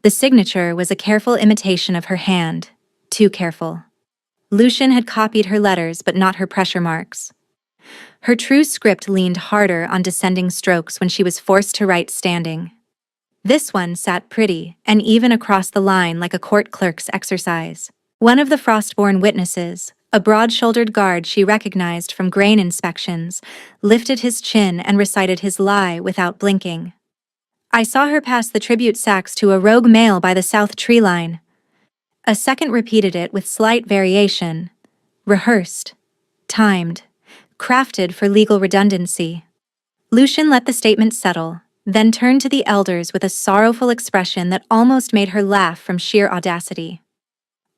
The signature was a careful imitation of her hand, too careful. Lucian had copied her letters but not her pressure marks. Her true script leaned harder on descending strokes when she was forced to write standing. This one sat pretty and even across the line like a court clerk's exercise. One of the Frostborn witnesses, a broad-shouldered guard she recognized from grain inspections, lifted his chin and recited his lie without blinking. I saw her pass the tribute sacks to a rogue male by the south tree line. A second repeated it with slight variation. Rehearsed. Timed. Crafted for legal redundancy. Lucian let the statement settle, then turned to the elders with a sorrowful expression that almost made her laugh from sheer audacity.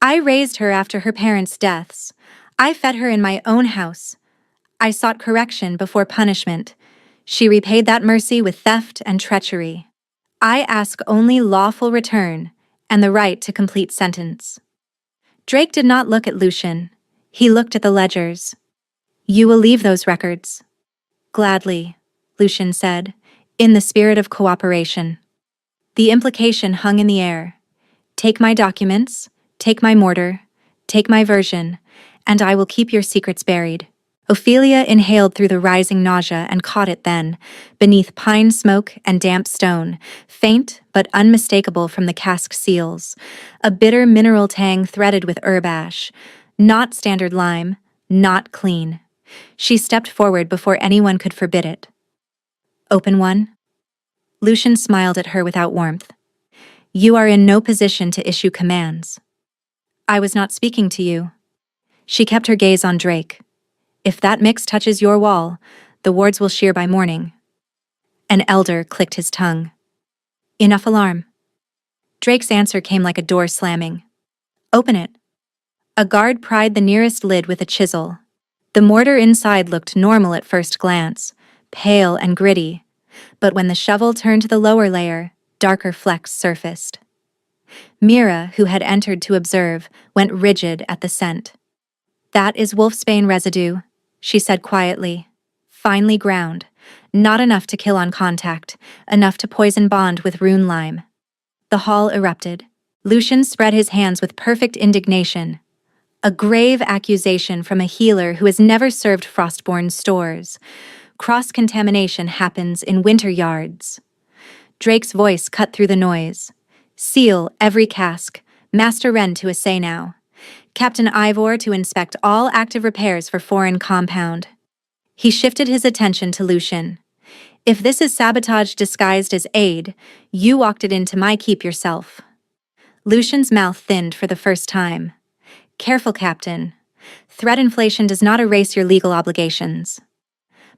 I raised her after her parents' deaths. I fed her in my own house. I sought correction before punishment. She repaid that mercy with theft and treachery. I ask only lawful return and the right to complete sentence. Drake did not look at Lucian. He looked at the ledgers. You will leave those records. Gladly, Lucian said, in the spirit of cooperation. The implication hung in the air. Take my documents, take my mortar, take my version, and I will keep your secrets buried. Ophelia inhaled through the rising nausea and caught it then, beneath pine smoke and damp stone, faint but unmistakable from the cask seals, a bitter mineral tang threaded with herb ash, not standard lime, not clean. She stepped forward before anyone could forbid it. Open one? Lucian smiled at her without warmth. You are in no position to issue commands. I was not speaking to you. She kept her gaze on Drake. If that mix touches your wall, the wards will shear by morning. An elder clicked his tongue. Enough alarm. Drake's answer came like a door slamming. Open it. A guard pried the nearest lid with a chisel. The mortar inside looked normal at first glance, pale and gritty, but when the shovel turned to the lower layer, darker flecks surfaced. Mira, who had entered to observe, went rigid at the scent. That is wolfsbane residue, she said quietly. Finely ground, not enough to kill on contact, enough to poison bond with rune lime. The hall erupted. Lucian spread his hands with perfect indignation. A grave accusation from a healer who has never served Frostborn stores. Cross-contamination happens in winter yards. Drake's voice cut through the noise. Seal every cask. Master Wren to assay now. Captain Ivor to inspect all active repairs for foreign compound. He shifted his attention to Lucian. If this is sabotage disguised as aid, you walked it into my keep yourself. Lucian's mouth thinned for the first time. Careful, Captain. Threat inflation does not erase your legal obligations.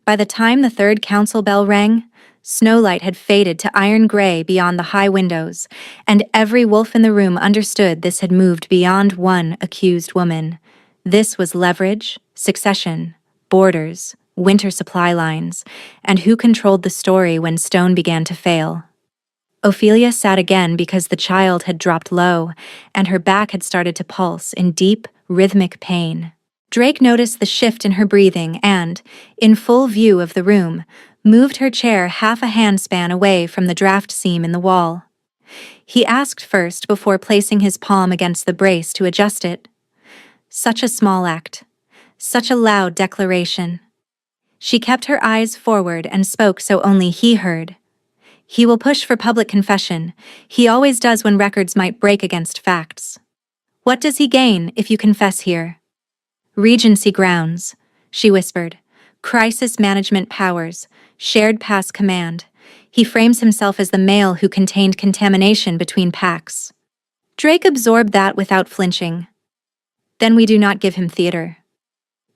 By the time the third council bell rang, Snowlight had faded to iron gray beyond the high windows, and every wolf in the room understood this had moved beyond one accused woman. This was leverage, succession, borders, winter supply lines, and who controlled the story when Stone began to fail. Ophelia sat again because the child had dropped low, and her back had started to pulse in deep, rhythmic pain. Drake noticed the shift in her breathing and, in full view of the room, moved her chair half a handspan away from the draft seam in the wall. He asked first before placing his palm against the brace to adjust it. Such a small act. Such a loud declaration. She kept her eyes forward and spoke so only he heard. He will push for public confession. He always does when records might break against facts. What does he gain if you confess here? Regency grounds, she whispered. Crisis management powers, shared pass command. He frames himself as the male who contained contamination between packs. Drake absorbed that without flinching. Then we do not give him theater.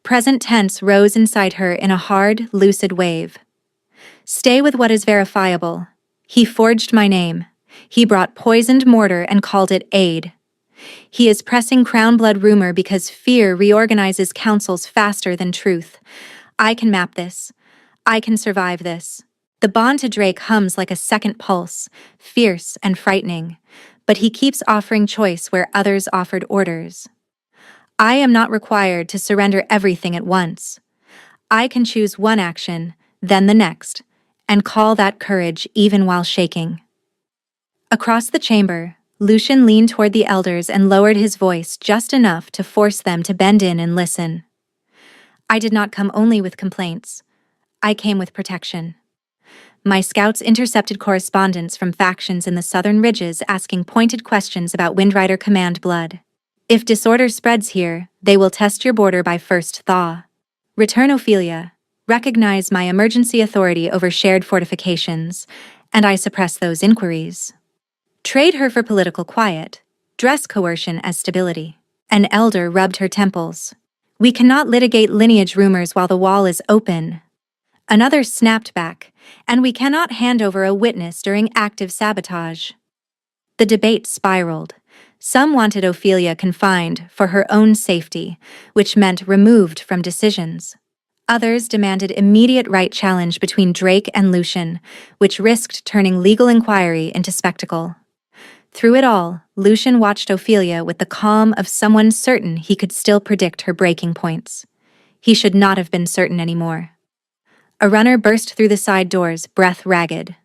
Present tense rose inside her in a hard, lucid wave. Stay with what is verifiable. He forged my name. He brought poisoned mortar and called it aid. He is pressing Crown Blood rumor because fear reorganizes councils faster than truth. I can map this. I can survive this. The bond to Drake hums like a second pulse, fierce and frightening, but he keeps offering choice where others offered orders. I am not required to surrender everything at once. I can choose one action, then the next, and call that courage even while shaking. Across the chamber, Lucian leaned toward the elders and lowered his voice just enough to force them to bend in and listen. I did not come only with complaints. I came with protection. My scouts intercepted correspondence from factions in the southern ridges asking pointed questions about Windrider Command blood. If disorder spreads here, they will test your border by first thaw. Return Ophelia. Recognize my emergency authority over shared fortifications, and I suppress those inquiries. Trade her for political quiet. Dress coercion as stability. An elder rubbed her temples. We cannot litigate lineage rumors while the wall is open. Another snapped back, and we cannot hand over a witness during active sabotage. The debate spiraled. Some wanted Ophelia confined for her own safety, which meant removed from decisions. Others demanded immediate right challenge between Drake and Lucian, which risked turning legal inquiry into spectacle. Through it all, Lucian watched Ophelia with the calm of someone certain he could still predict her breaking points. He should not have been certain anymore. A runner burst through the side doors, breath ragged.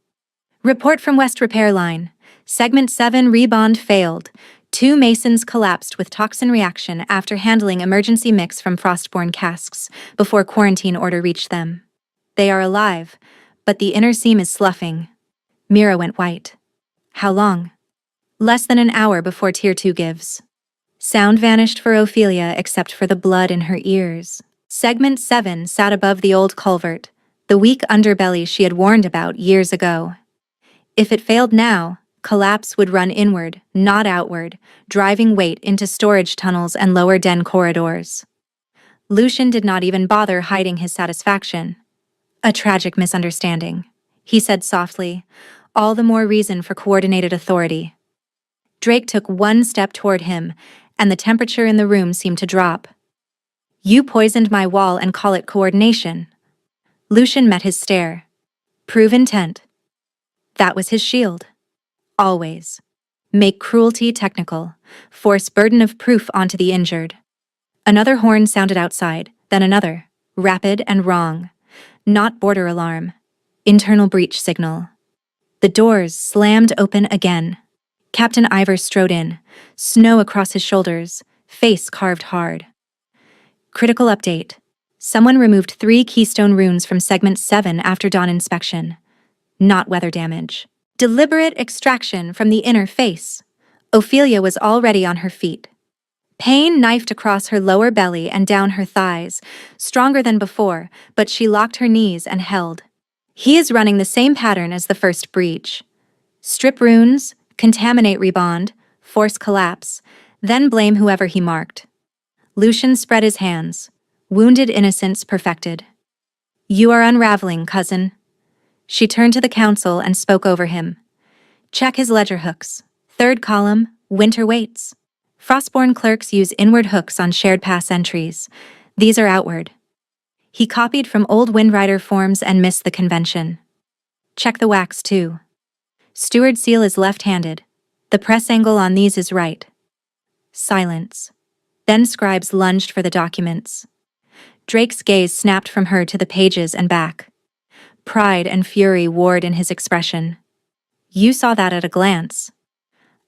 Report from West Repair Line. Segment 7 rebond failed. 2 masons collapsed with toxin reaction after handling emergency mix from Frostborn casks before quarantine order reached them. They are alive, but the inner seam is sloughing. Mira went white. How long? Less than an hour before Tier 2 gives. Sound vanished for Ophelia except for the blood in her ears. Segment 7 sat above the old culvert, the weak underbelly she had warned about years ago. If it failed now, collapse would run inward, not outward, driving weight into storage tunnels and lower den corridors. Lucian did not even bother hiding his satisfaction. A tragic misunderstanding, he said softly, all the more reason for coordinated authority. Drake took one step toward him, and the temperature in the room seemed to drop. You poisoned my wall and call it coordination. Lucian met his stare. Prove intent. That was his shield. Always. Make cruelty technical. Force burden of proof onto the injured. Another horn sounded outside, then another. Rapid and wrong. Not border alarm. Internal breach signal. The doors slammed open again. Captain Ivor strode in, snow across his shoulders, face carved hard. Critical update. Someone removed 3 keystone runes from Segment 7 after dawn inspection. Not weather damage. Deliberate extraction from the inner face. Ophelia was already on her feet. Pain knifed across her lower belly and down her thighs, stronger than before, but she locked her knees and held. He is running the same pattern as the first breach. Strip runes, contaminate rebond, force collapse, then blame whoever he marked. Lucian spread his hands. Wounded innocence perfected. You are unraveling, cousin. She turned to the council and spoke over him. Check his ledger hooks. Third column, winter weights. Frostborn clerks use inward hooks on shared pass entries. These are outward. He copied from old Windrider forms and missed the convention. Check the wax, too. Steward seal is left-handed. The press angle on these is right. Silence. Then scribes lunged for the documents. Drake's gaze snapped from her to the pages and back. Pride and fury warred in his expression. You saw that at a glance.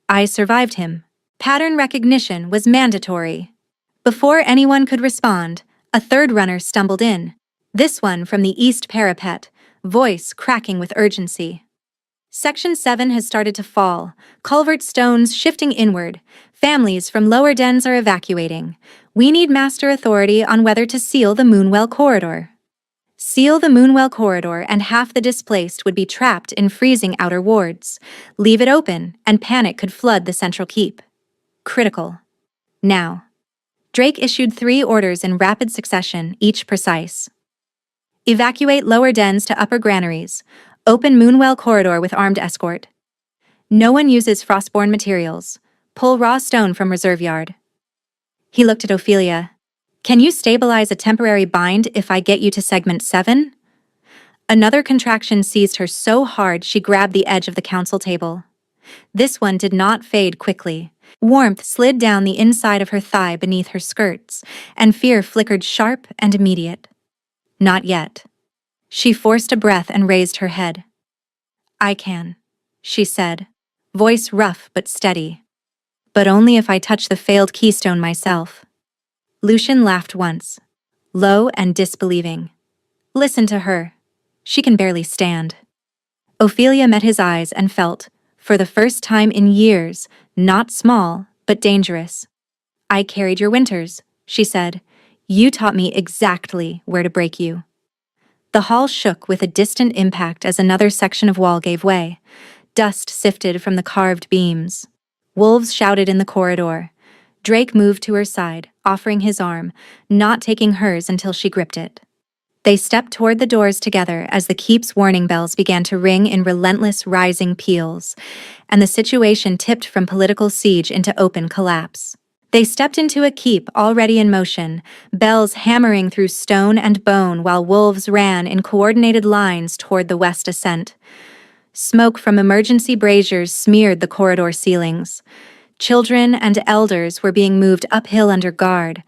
I survived him. Pattern recognition was mandatory. Before anyone could respond, a third runner stumbled in. This one from the east parapet, voice cracking with urgency. Section 7 has started to fall, culvert stones shifting inward. Families from lower dens are evacuating. We need master authority on whether to seal the Moonwell corridor. Seal the Moonwell corridor and half the displaced would be trapped in freezing outer wards. Leave it open and panic could flood the central keep. Critical. Now. Drake issued 3 orders in rapid succession, each precise. Evacuate lower dens to upper granaries. Open Moonwell corridor with armed escort. No one uses Frostborn materials. Pull raw stone from reserve yard. He looked at Ophelia. Can you stabilize a temporary bind if I get you to segment 7? Another contraction seized her so hard she grabbed the edge of the council table. This one did not fade quickly. Warmth slid down the inside of her thigh beneath her skirts, and fear flickered sharp and immediate. Not yet. She forced a breath and raised her head. I can, she said, voice rough but steady. But only if I touch the failed keystone myself. Lucian laughed once, low and disbelieving. Listen to her. She can barely stand. Ophelia met his eyes and felt, for the first time in years, not small, but dangerous. I carried your winters, she said. You taught me exactly where to break you. The hall shook with a distant impact as another section of wall gave way. Dust sifted from the carved beams. Wolves shouted in the corridor. Drake moved to her side, offering his arm, not taking hers until she gripped it. They stepped toward the doors together as the keep's warning bells began to ring in relentless rising peals, and the situation tipped from political siege into open collapse. They stepped into a keep already in motion, bells hammering through stone and bone while wolves ran in coordinated lines toward the west ascent. Smoke from emergency braziers smeared the corridor ceilings. Children and elders were being moved uphill under guard,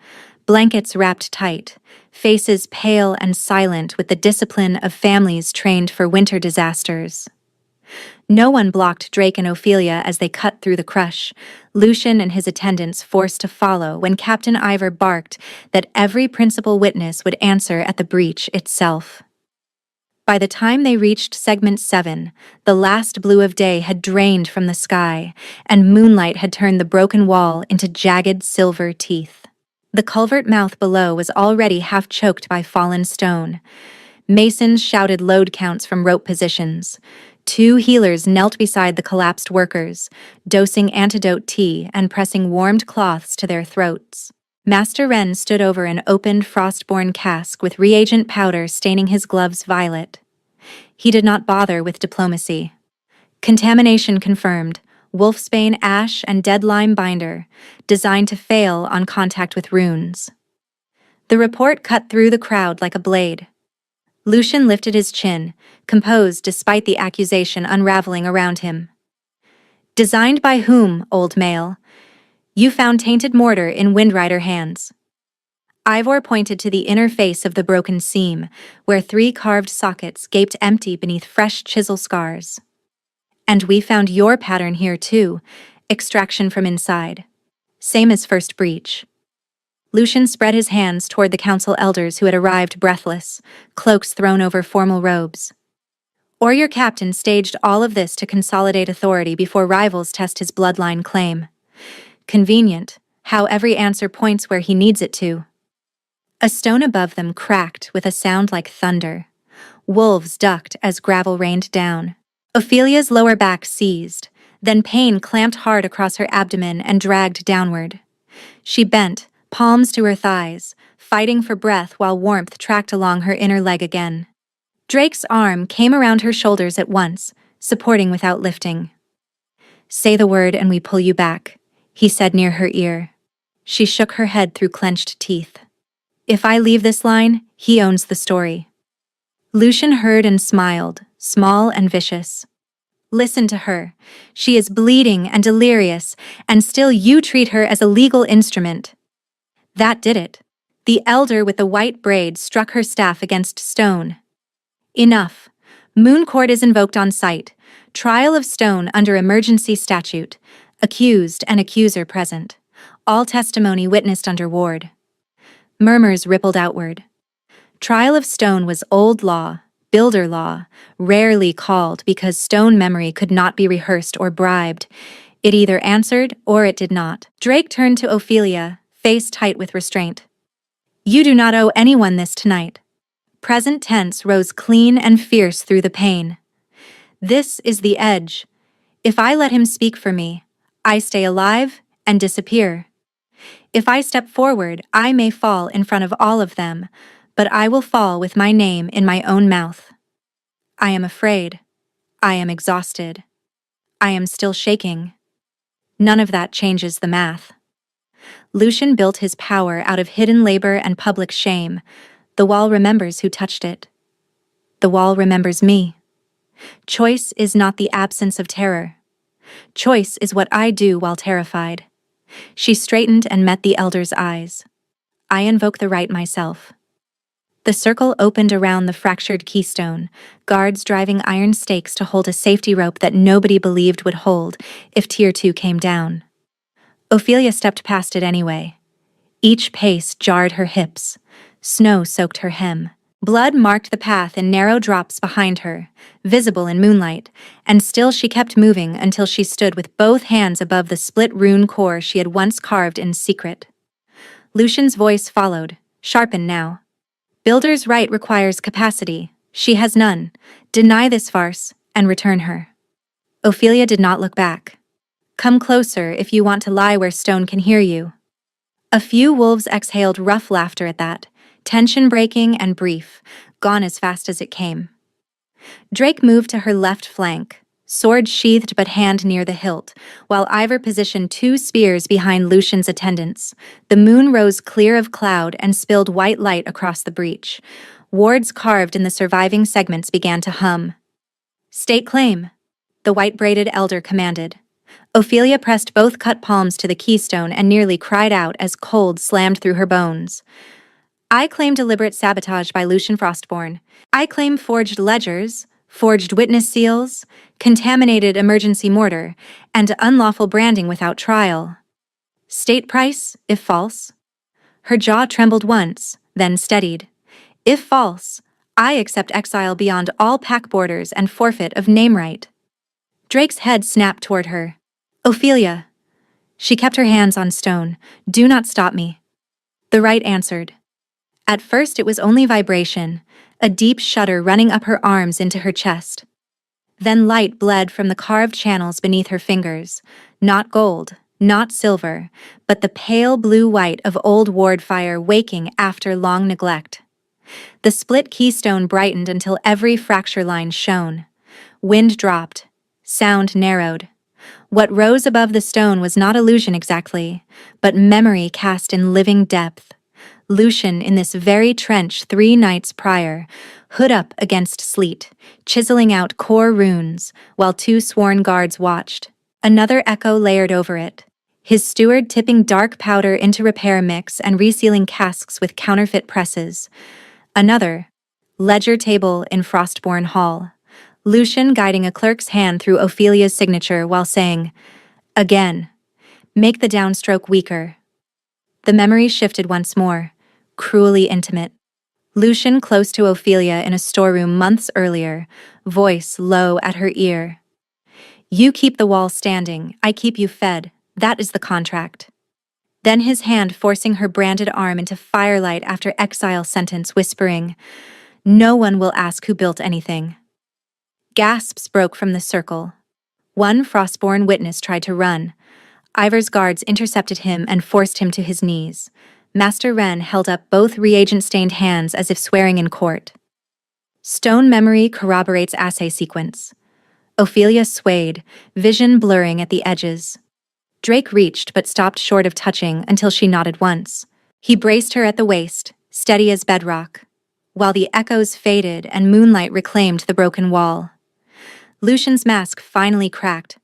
blankets wrapped tight, faces pale and silent with the discipline of families trained for winter disasters. No one blocked Drake and Ophelia as they cut through the crush, Lucian and his attendants forced to follow when Captain Ivor barked that every principal witness would answer at the breach itself. By the time they reached segment 7, the last blue of day had drained from the sky, and moonlight had turned the broken wall into jagged silver teeth. The culvert mouth below was already half choked by fallen stone. Masons shouted load counts from rope positions. 2 healers knelt beside the collapsed workers, dosing antidote tea and pressing warmed cloths to their throats. Master Wren stood over an opened Frostborn cask with reagent powder staining his gloves violet. He did not bother with diplomacy. Contamination confirmed, wolfsbane ash and dead lime binder, designed to fail on contact with runes. The report cut through the crowd like a blade. Lucian lifted his chin, composed despite the accusation unraveling around him. Designed by whom, old male? You found tainted mortar in Windrider hands. Ivor pointed to the inner face of the broken seam, where 3 carved sockets gaped empty beneath fresh chisel scars. And we found your pattern here too, extraction from inside. Same as first breach. Lucian spread his hands toward the council elders who had arrived breathless, cloaks thrown over formal robes. Or your captain staged all of this to consolidate authority before rivals test his bloodline claim. Convenient, how every answer points where he needs it to. A stone above them cracked with a sound like thunder. Wolves ducked as gravel rained down. Ophelia's lower back seized, then pain clamped hard across her abdomen and dragged downward. She bent, palms to her thighs, fighting for breath while warmth tracked along her inner leg again. Drake's arm came around her shoulders at once, supporting without lifting. "Say the word and we pull you back," he said near her ear. She shook her head through clenched teeth. "If I leave this line, he owns the story." Lucian heard and smiled, small and vicious. "Listen to her. She is bleeding and delirious, and still you treat her as a legal instrument." That did it. The elder with the white braid struck her staff against stone. "Enough. Moon Court is invoked on sight. Trial of Stone under emergency statute. Accused and accuser present. All testimony witnessed under ward." Murmurs rippled outward. Trial of Stone was old law, builder law, rarely called because stone memory could not be rehearsed or bribed. It either answered or it did not. Drake turned to Ophelia, face tight with restraint. "You do not owe anyone this tonight." Present tense rose clean and fierce through the pain. "This is the edge. If I let him speak for me, I stay alive and disappear. If I step forward, I may fall in front of all of them, but I will fall with my name in my own mouth. I am afraid. I am exhausted. I am still shaking. None of that changes the math." Lucian built his power out of hidden labor and public shame. The wall remembers who touched it. The wall remembers me. Choice is not the absence of terror. Choice is what I do while terrified. She straightened and met the elder's eyes. "I invoke the right myself." The circle opened around the fractured keystone, guards driving iron stakes to hold a safety rope that nobody believed would hold if Tier 2 came down. Ophelia stepped past it anyway. Each pace jarred her hips. Snow soaked her hem. Blood marked the path in narrow drops behind her, visible in moonlight, and still she kept moving until she stood with both hands above the split rune core she had once carved in secret. Lucian's voice followed, sharpened now. "Builder's right requires capacity. She has none. Deny this farce, and return her." Ophelia did not look back. "Come closer if you want to lie where stone can hear you." A few wolves exhaled rough laughter at that, tension breaking and brief, gone as fast as it came. Drake moved to her left flank, sword sheathed but hand near the hilt, while Ivor positioned 2 spears behind Lucian's attendants. The moon rose clear of cloud and spilled white light across the breach. Wards carved in the surviving segments began to hum. "State claim," the white-braided elder commanded. Ophelia pressed both cut palms to the keystone and nearly cried out as cold slammed through her bones. "I claim deliberate sabotage by Lucian Frostborn. I claim forged ledgers, forged witness seals, contaminated emergency mortar, and unlawful branding without trial. State price, if false." Her jaw trembled once, then steadied. "If false, I accept exile beyond all pack borders and forfeit of name right." Drake's head snapped toward her. "Ophelia." She kept her hands on stone. "Do not stop me." The right answered. At first it was only vibration, a deep shudder running up her arms into her chest. Then light bled from the carved channels beneath her fingers, not gold, not silver, but the pale blue-white of old ward fire waking after long neglect. The split keystone brightened until every fracture line shone. Wind dropped. Sound narrowed. What rose above the stone was not illusion exactly, but memory cast in living depth. Lucian in this very trench 3 nights prior, hood up against sleet, chiseling out core runes, while 2 sworn guards watched. Another echo layered over it, his steward tipping dark powder into repair mix and resealing casks with counterfeit presses. Another, ledger table in Frostborn Hall. Lucian guiding a clerk's hand through Ophelia's signature while saying, "Again. Make the downstroke weaker." The memory shifted once more, cruelly intimate. Lucian close to Ophelia in a storeroom months earlier, voice low at her ear. "You keep the wall standing, I keep you fed. That is the contract." Then his hand forcing her branded arm into firelight after exile sentence, whispering, "No one will ask who built anything." Gasps broke from the circle. One Frostborn witness tried to run. Ivor's guards intercepted him and forced him to his knees. Master Wren held up both reagent-stained hands as if swearing in court. Stone memory corroborates assay sequence. Ophelia swayed, vision blurring at the edges. Drake reached but stopped short of touching until she nodded once. He braced her at the waist, steady as bedrock, while the echoes faded and moonlight reclaimed the broken wall. Lucian's mask finally cracked.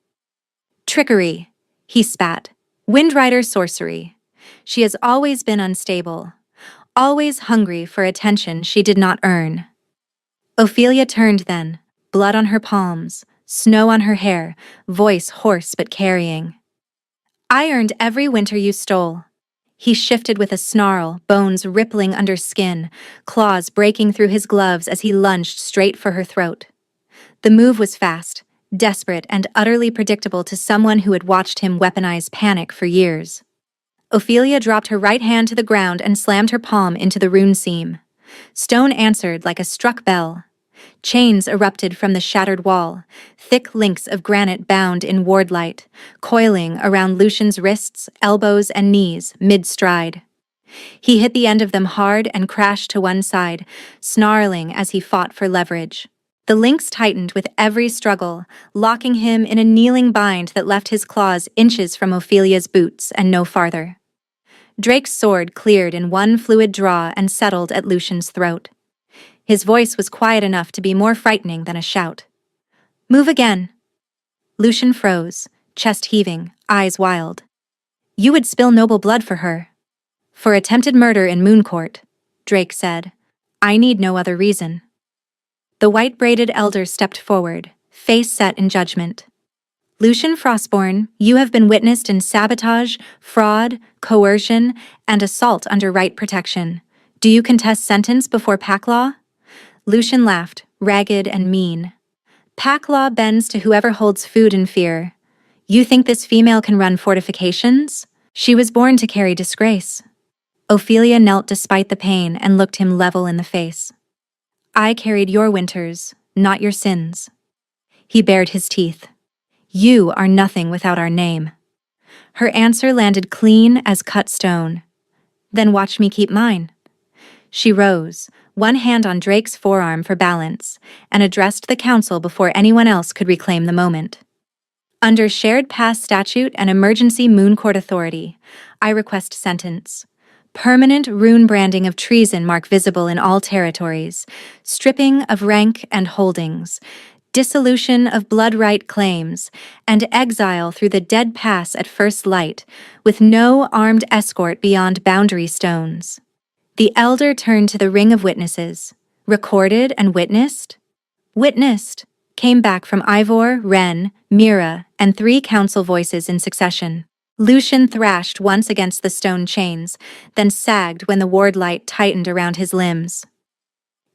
Trickery, he spat. Windrider sorcery. She has always been unstable, always hungry for attention she did not earn. Ophelia turned then, blood on her palms, snow on her hair, voice hoarse but carrying. I earned every winter you stole. He shifted with a snarl, bones rippling under skin, claws breaking through his gloves as he lunged straight for her throat. The move was fast, desperate, and utterly predictable to someone who had watched him weaponize panic for years. Ophelia dropped her right hand to the ground and slammed her palm into the rune seam. Stone answered like a struck bell. Chains erupted from the shattered wall, thick links of granite bound in wardlight, coiling around Lucian's wrists, elbows, and knees mid-stride. He hit the end of them hard and crashed to one side, snarling as he fought for leverage. The links tightened with every struggle, locking him in a kneeling bind that left his claws inches from Ophelia's boots and no farther. Drake's sword cleared in one fluid draw and settled at Lucian's throat. His voice was quiet enough to be more frightening than a shout. Move again. Lucian froze, chest heaving, eyes wild. You would spill noble blood for her. For attempted murder in Mooncourt, Drake said. I need no other reason. The white-braided elder stepped forward, face set in judgment. Lucian Frostborn, you have been witnessed in sabotage, fraud, coercion, and assault under right protection. Do you contest sentence before pack law? Lucian laughed, ragged and mean. Pack law bends to whoever holds food in fear. You think this female can run fortifications? She was born to carry disgrace. Ophelia knelt despite the pain and looked him level in the face. I carried your winters, not your sins. He bared his teeth. You are nothing without our name. Her answer landed clean as cut stone. Then watch me keep mine. She rose, one hand on Drake's forearm for balance, and addressed the council before anyone else could reclaim the moment. Under Shared Pass Statute and Emergency Mooncourt Authority, I request sentence. Permanent rune branding of treason mark visible in all territories, stripping of rank and holdings, dissolution of blood right claims, and exile through the dead pass at first light, with no armed escort beyond boundary stones. The elder turned to the ring of witnesses. Recorded and witnessed? Witnessed, came back from Ivor, Wren, Mira, and 3 council voices in succession. Lucian thrashed once against the stone chains, then sagged when the ward light tightened around his limbs.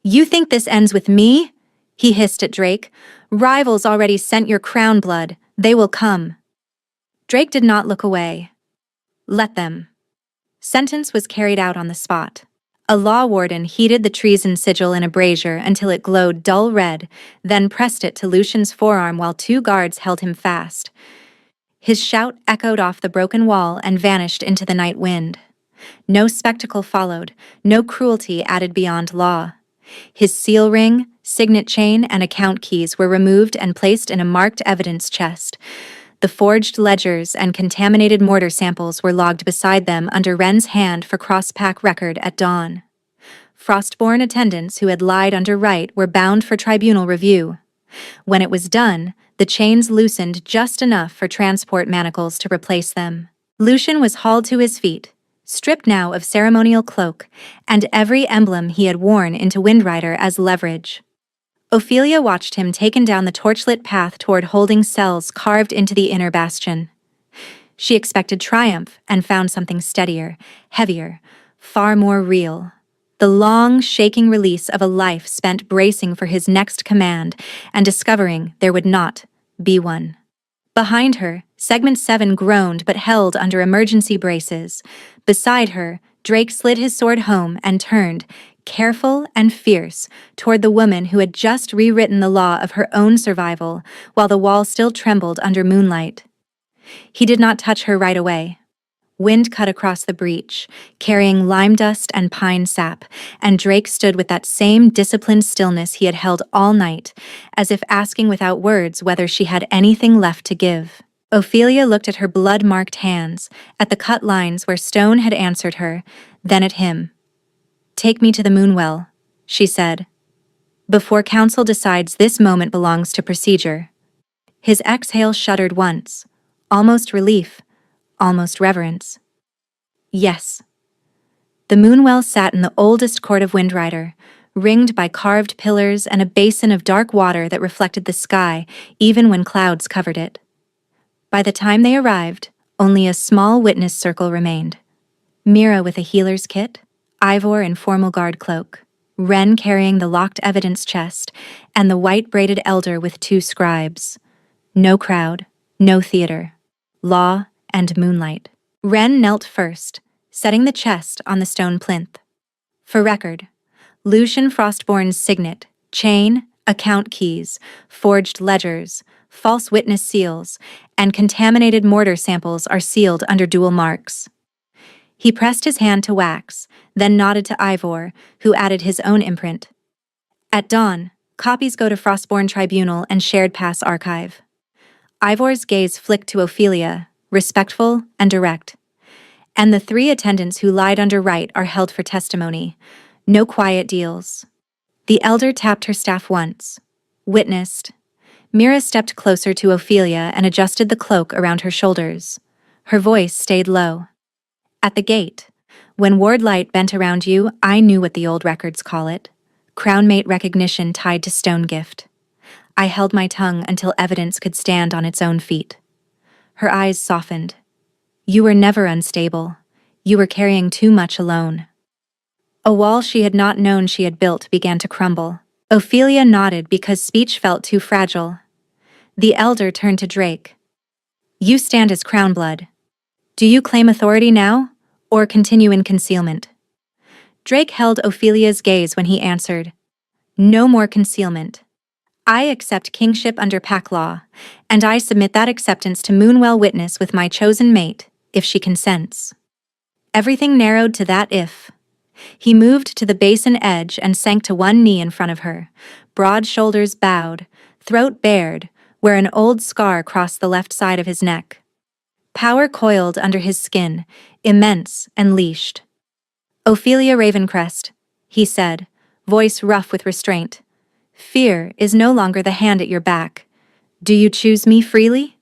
You think this ends with me? He hissed at Drake. Rivals already sent your crown blood. They will come. Drake did not look away. Let them. Sentence was carried out on the spot. A law warden heated the treason sigil in a brazier until it glowed dull red, then pressed it to Lucian's forearm while 2 guards held him fast. His shout echoed off the broken wall and vanished into the night wind. No spectacle followed, no cruelty added beyond law. His seal ring, signet chain, and account keys were removed and placed in a marked evidence chest. The forged ledgers and contaminated mortar samples were logged beside them under Wren's hand for cross-pack record at dawn. Frostborn attendants who had lied under right were bound for tribunal review. When it was done, the chains loosened just enough for transport manacles to replace them. Lucian was hauled to his feet, stripped now of ceremonial cloak, and every emblem he had worn into Windrider as leverage. Ophelia watched him taken down the torchlit path toward holding cells carved into the inner bastion. She expected triumph and found something steadier, heavier, far more real. The long, shaking release of a life spent bracing for his next command and discovering there would not be one. Behind her, Segment 7 groaned but held under emergency braces. Beside her, Drake slid his sword home and turned, careful and fierce, toward the woman who had just rewritten the law of her own survival while the wall still trembled under moonlight. He did not touch her right away. Wind cut across the breach, carrying lime dust and pine sap, and Drake stood with that same disciplined stillness he had held all night, as if asking without words whether she had anything left to give. Ophelia looked at her blood-marked hands, at the cut lines where Stone had answered her, then at him. "Take me to the Moonwell," she said. "Before council decides this moment belongs to procedure." His exhale shuddered once, almost relief, almost reverence. Yes. The Moonwell sat in the oldest court of Windrider, ringed by carved pillars and a basin of dark water that reflected the sky even when clouds covered it. By the time they arrived, only a small witness circle remained. Mira with a healer's kit, Ivor in formal guard cloak, Wren carrying the locked evidence chest, and the white-braided elder with 2 scribes. No crowd, no theater. Law and moonlight. Wren knelt first, setting the chest on the stone plinth. For record, Lucian Frostborn's signet, chain, account keys, forged ledgers, false witness seals, and contaminated mortar samples are sealed under dual marks. He pressed his hand to wax, then nodded to Ivor, who added his own imprint. At dawn, copies go to Frostborn Tribunal and Shared Pass Archive. Ivor's gaze flicked to Ophelia, respectful and direct. And the 3 attendants who lied under right are held for testimony. No quiet deals. The elder tapped her staff once. Witnessed. Mira stepped closer to Ophelia and adjusted the cloak around her shoulders. Her voice stayed low. At the gate, when Ward Light bent around you, I knew what the old records call it. Crownmate recognition tied to stone gift. I held my tongue until evidence could stand on its own feet. Her eyes softened. You were never unstable. You were carrying too much alone. A wall she had not known she had built began to crumble. Ophelia nodded because speech felt too fragile. The elder turned to Drake. You stand as Crownblood. Do you claim authority now, or continue in concealment? Drake held Ophelia's gaze when he answered. No more concealment. I accept kingship under pack law, and I submit that acceptance to Moonwell Witness with my chosen mate, if she consents. Everything narrowed to that if. He moved to the basin edge and sank to one knee in front of her, broad shoulders bowed, throat bared, where an old scar crossed the left side of his neck. Power coiled under his skin, immense and leashed. Ophelia Ravencrest, he said, voice rough with restraint. Fear is no longer the hand at your back. Do you choose me freely?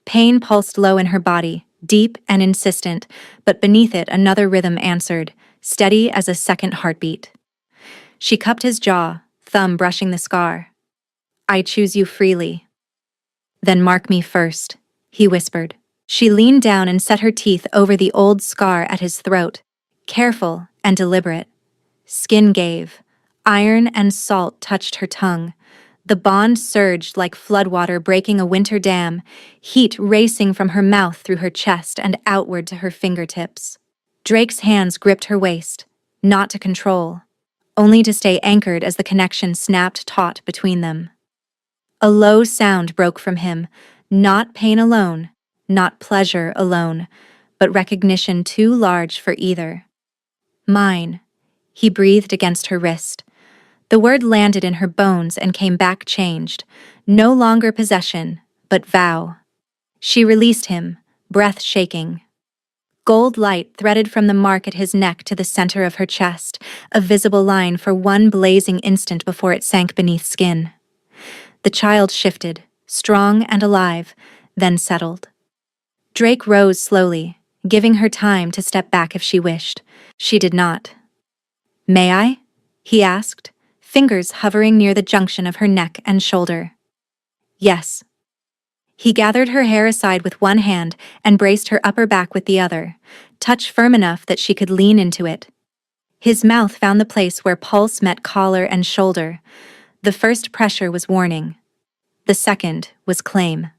Pain pulsed low in her body, deep and insistent, but beneath it another rhythm answered, steady as a second heartbeat. She cupped his jaw, thumb brushing the scar. I choose you freely. Then mark me first, he whispered. She leaned down and set her teeth over the old scar at his throat, careful and deliberate. Skin gave. Iron and salt touched her tongue. The bond surged like floodwater breaking a winter dam, heat racing from her mouth through her chest and outward to her fingertips. Drake's hands gripped her waist, not to control, only to stay anchored as the connection snapped taut between them. A low sound broke from him, not pain alone, not pleasure alone, but recognition too large for either. Mine, he breathed against her wrist. The word landed in her bones and came back changed, no longer possession, but vow. She released him, breath shaking. Gold light threaded from the mark at his neck to the center of her chest, a visible line for one blazing instant before it sank beneath skin. The child shifted, strong and alive, then settled. Drake rose slowly, giving her time to step back if she wished. She did not. May I? He asked, fingers hovering near the junction of her neck and shoulder. Yes. He gathered her hair aside with one hand and braced her upper back with the other, touch firm enough that she could lean into it. His mouth found the place where pulse met collar and shoulder. The first pressure was warning. The second was claim.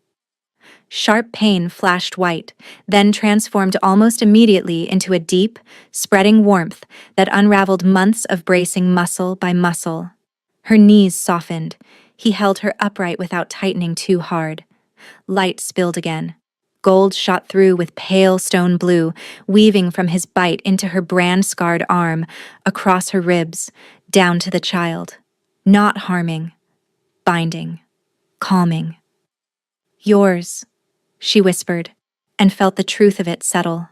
Sharp pain flashed white, then transformed almost immediately into a deep, spreading warmth that unraveled months of bracing muscle by muscle. Her knees softened. He held her upright without tightening too hard. Light spilled again. Gold shot through with pale stone blue, weaving from his bite into her brand-scarred arm, across her ribs, down to the child. Not harming, binding, calming. Yours, she whispered, and felt the truth of it settle.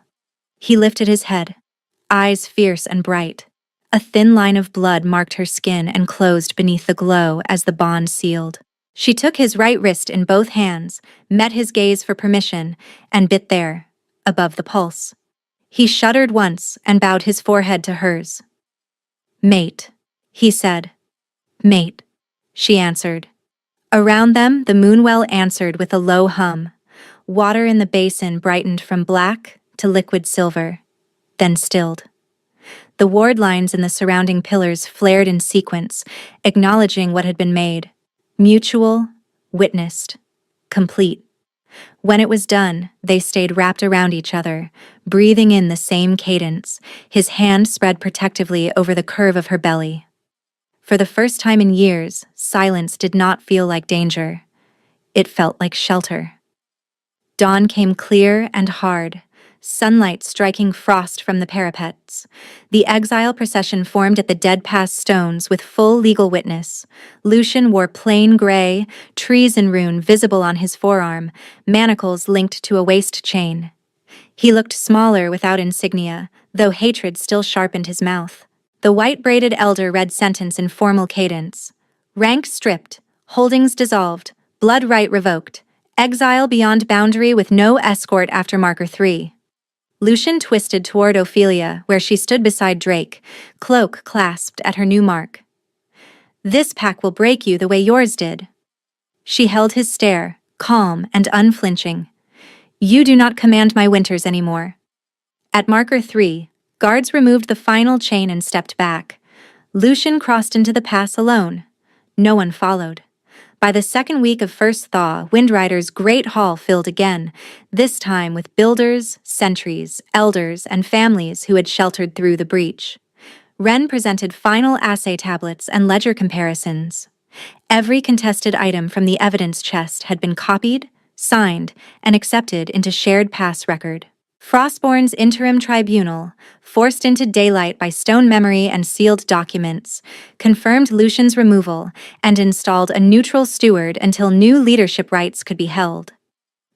He lifted his head, eyes fierce and bright. A thin line of blood marked her skin and closed beneath the glow as the bond sealed. She took his right wrist in both hands, met his gaze for permission, and bit there, above the pulse. He shuddered once and bowed his forehead to hers. Mate, he said. Mate, she answered. Around them, the moonwell answered with a low hum. Water in the basin brightened from black to liquid silver, then stilled. The ward lines in the surrounding pillars flared in sequence, acknowledging what had been made. Mutual, witnessed, complete. When it was done, they stayed wrapped around each other, breathing in the same cadence, his hand spread protectively over the curve of her belly. For the first time in years, silence did not feel like danger. It felt like shelter. Dawn came clear and hard, sunlight striking frost from the parapets. The exile procession formed at the Dead Pass stones with full legal witness. Lucian wore plain gray, treason rune visible on his forearm, manacles linked to a waist chain. He looked smaller without insignia, though hatred still sharpened his mouth. The white-braided elder read sentence in formal cadence. Rank stripped, holdings dissolved, blood right revoked, exile beyond boundary with no escort after marker 3. Lucian twisted toward Ophelia, where she stood beside Drake, cloak clasped at her new mark. This pack will break you the way yours did. She held his stare, calm and unflinching. You do not command my winters anymore. At marker 3, guards removed the final chain and stepped back. Lucian crossed into the pass alone. No one followed. By the second week of first thaw, Windrider's great hall filled again, this time with builders, sentries, elders, and families who had sheltered through the breach. Wren presented final assay tablets and ledger comparisons. Every contested item from the evidence chest had been copied, signed, and accepted into shared pass record. Frostborn's interim tribunal, forced into daylight by stone memory and sealed documents, confirmed Lucian's removal and installed a neutral steward until new leadership rights could be held.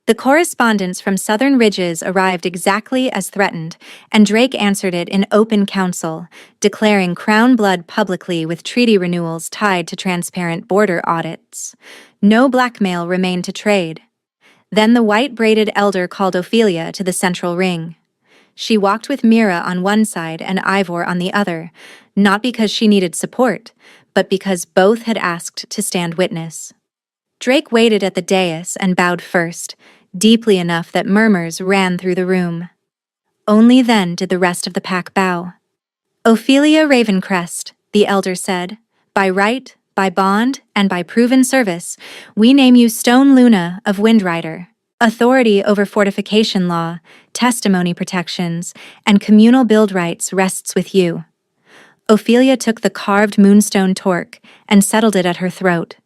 The correspondence from Southern Ridges arrived exactly as threatened, and Drake answered it in open council, declaring Crown blood publicly with treaty renewals tied to transparent border audits. No blackmail remained to trade. Then the white-braided elder called Ophelia to the central ring. She walked with Mira on one side and Ivor on the other, not because she needed support, but because both had asked to stand witness. Drake waited at the dais and bowed first, deeply enough that murmurs ran through the room. Only then did the rest of the pack bow. Ophelia Ravencrest, the elder said, by right, by bond, and by proven service, we name you Stone Luna of Windrider. Authority over fortification law, testimony protections, and communal build rights rests with you. Ophelia took the carved moonstone torque and settled it at her throat.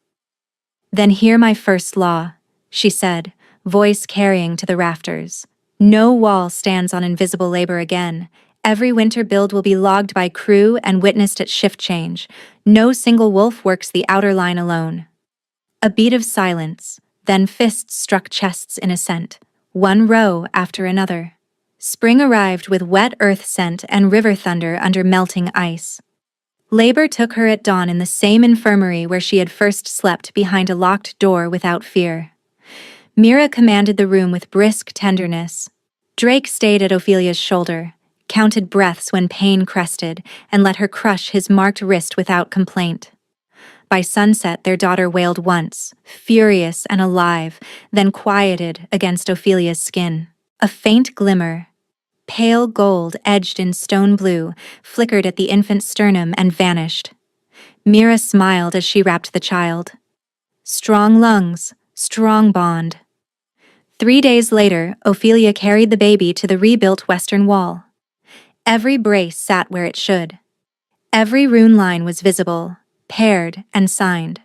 Then hear my first law, she said, voice carrying to the rafters. No wall stands on invisible labor again. Every winter build will be logged by crew and witnessed at shift change. No single wolf works the outer line alone. A beat of silence, then fists struck chests in assent, one row after another. Spring arrived with wet earth scent and river thunder under melting ice. Labor took her at dawn in the same infirmary where she had first slept behind a locked door without fear. Mira commanded the room with brisk tenderness. Drake stayed at Ophelia's shoulder, counted breaths when pain crested, and let her crush his marked wrist without complaint. By sunset, their daughter wailed once, furious and alive, then quieted against Ophelia's skin. A faint glimmer, pale gold edged in stone blue, flickered at the infant's sternum and vanished. Mira smiled as she wrapped the child. Strong lungs, strong bond. 3 days later, Ophelia carried the baby to the rebuilt western wall. Every brace sat where it should. Every rune line was visible, paired and signed.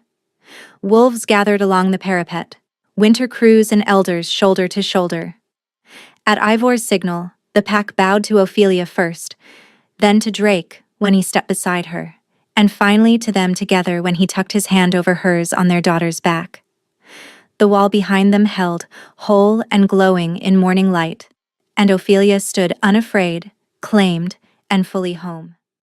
Wolves gathered along the parapet, winter crews and elders shoulder to shoulder. At Ivor's signal, the pack bowed to Ophelia first, then to Drake when he stepped beside her, and finally to them together when he tucked his hand over hers on their daughter's back. The wall behind them held, whole and glowing in morning light, and Ophelia stood unafraid, claimed, and fully home.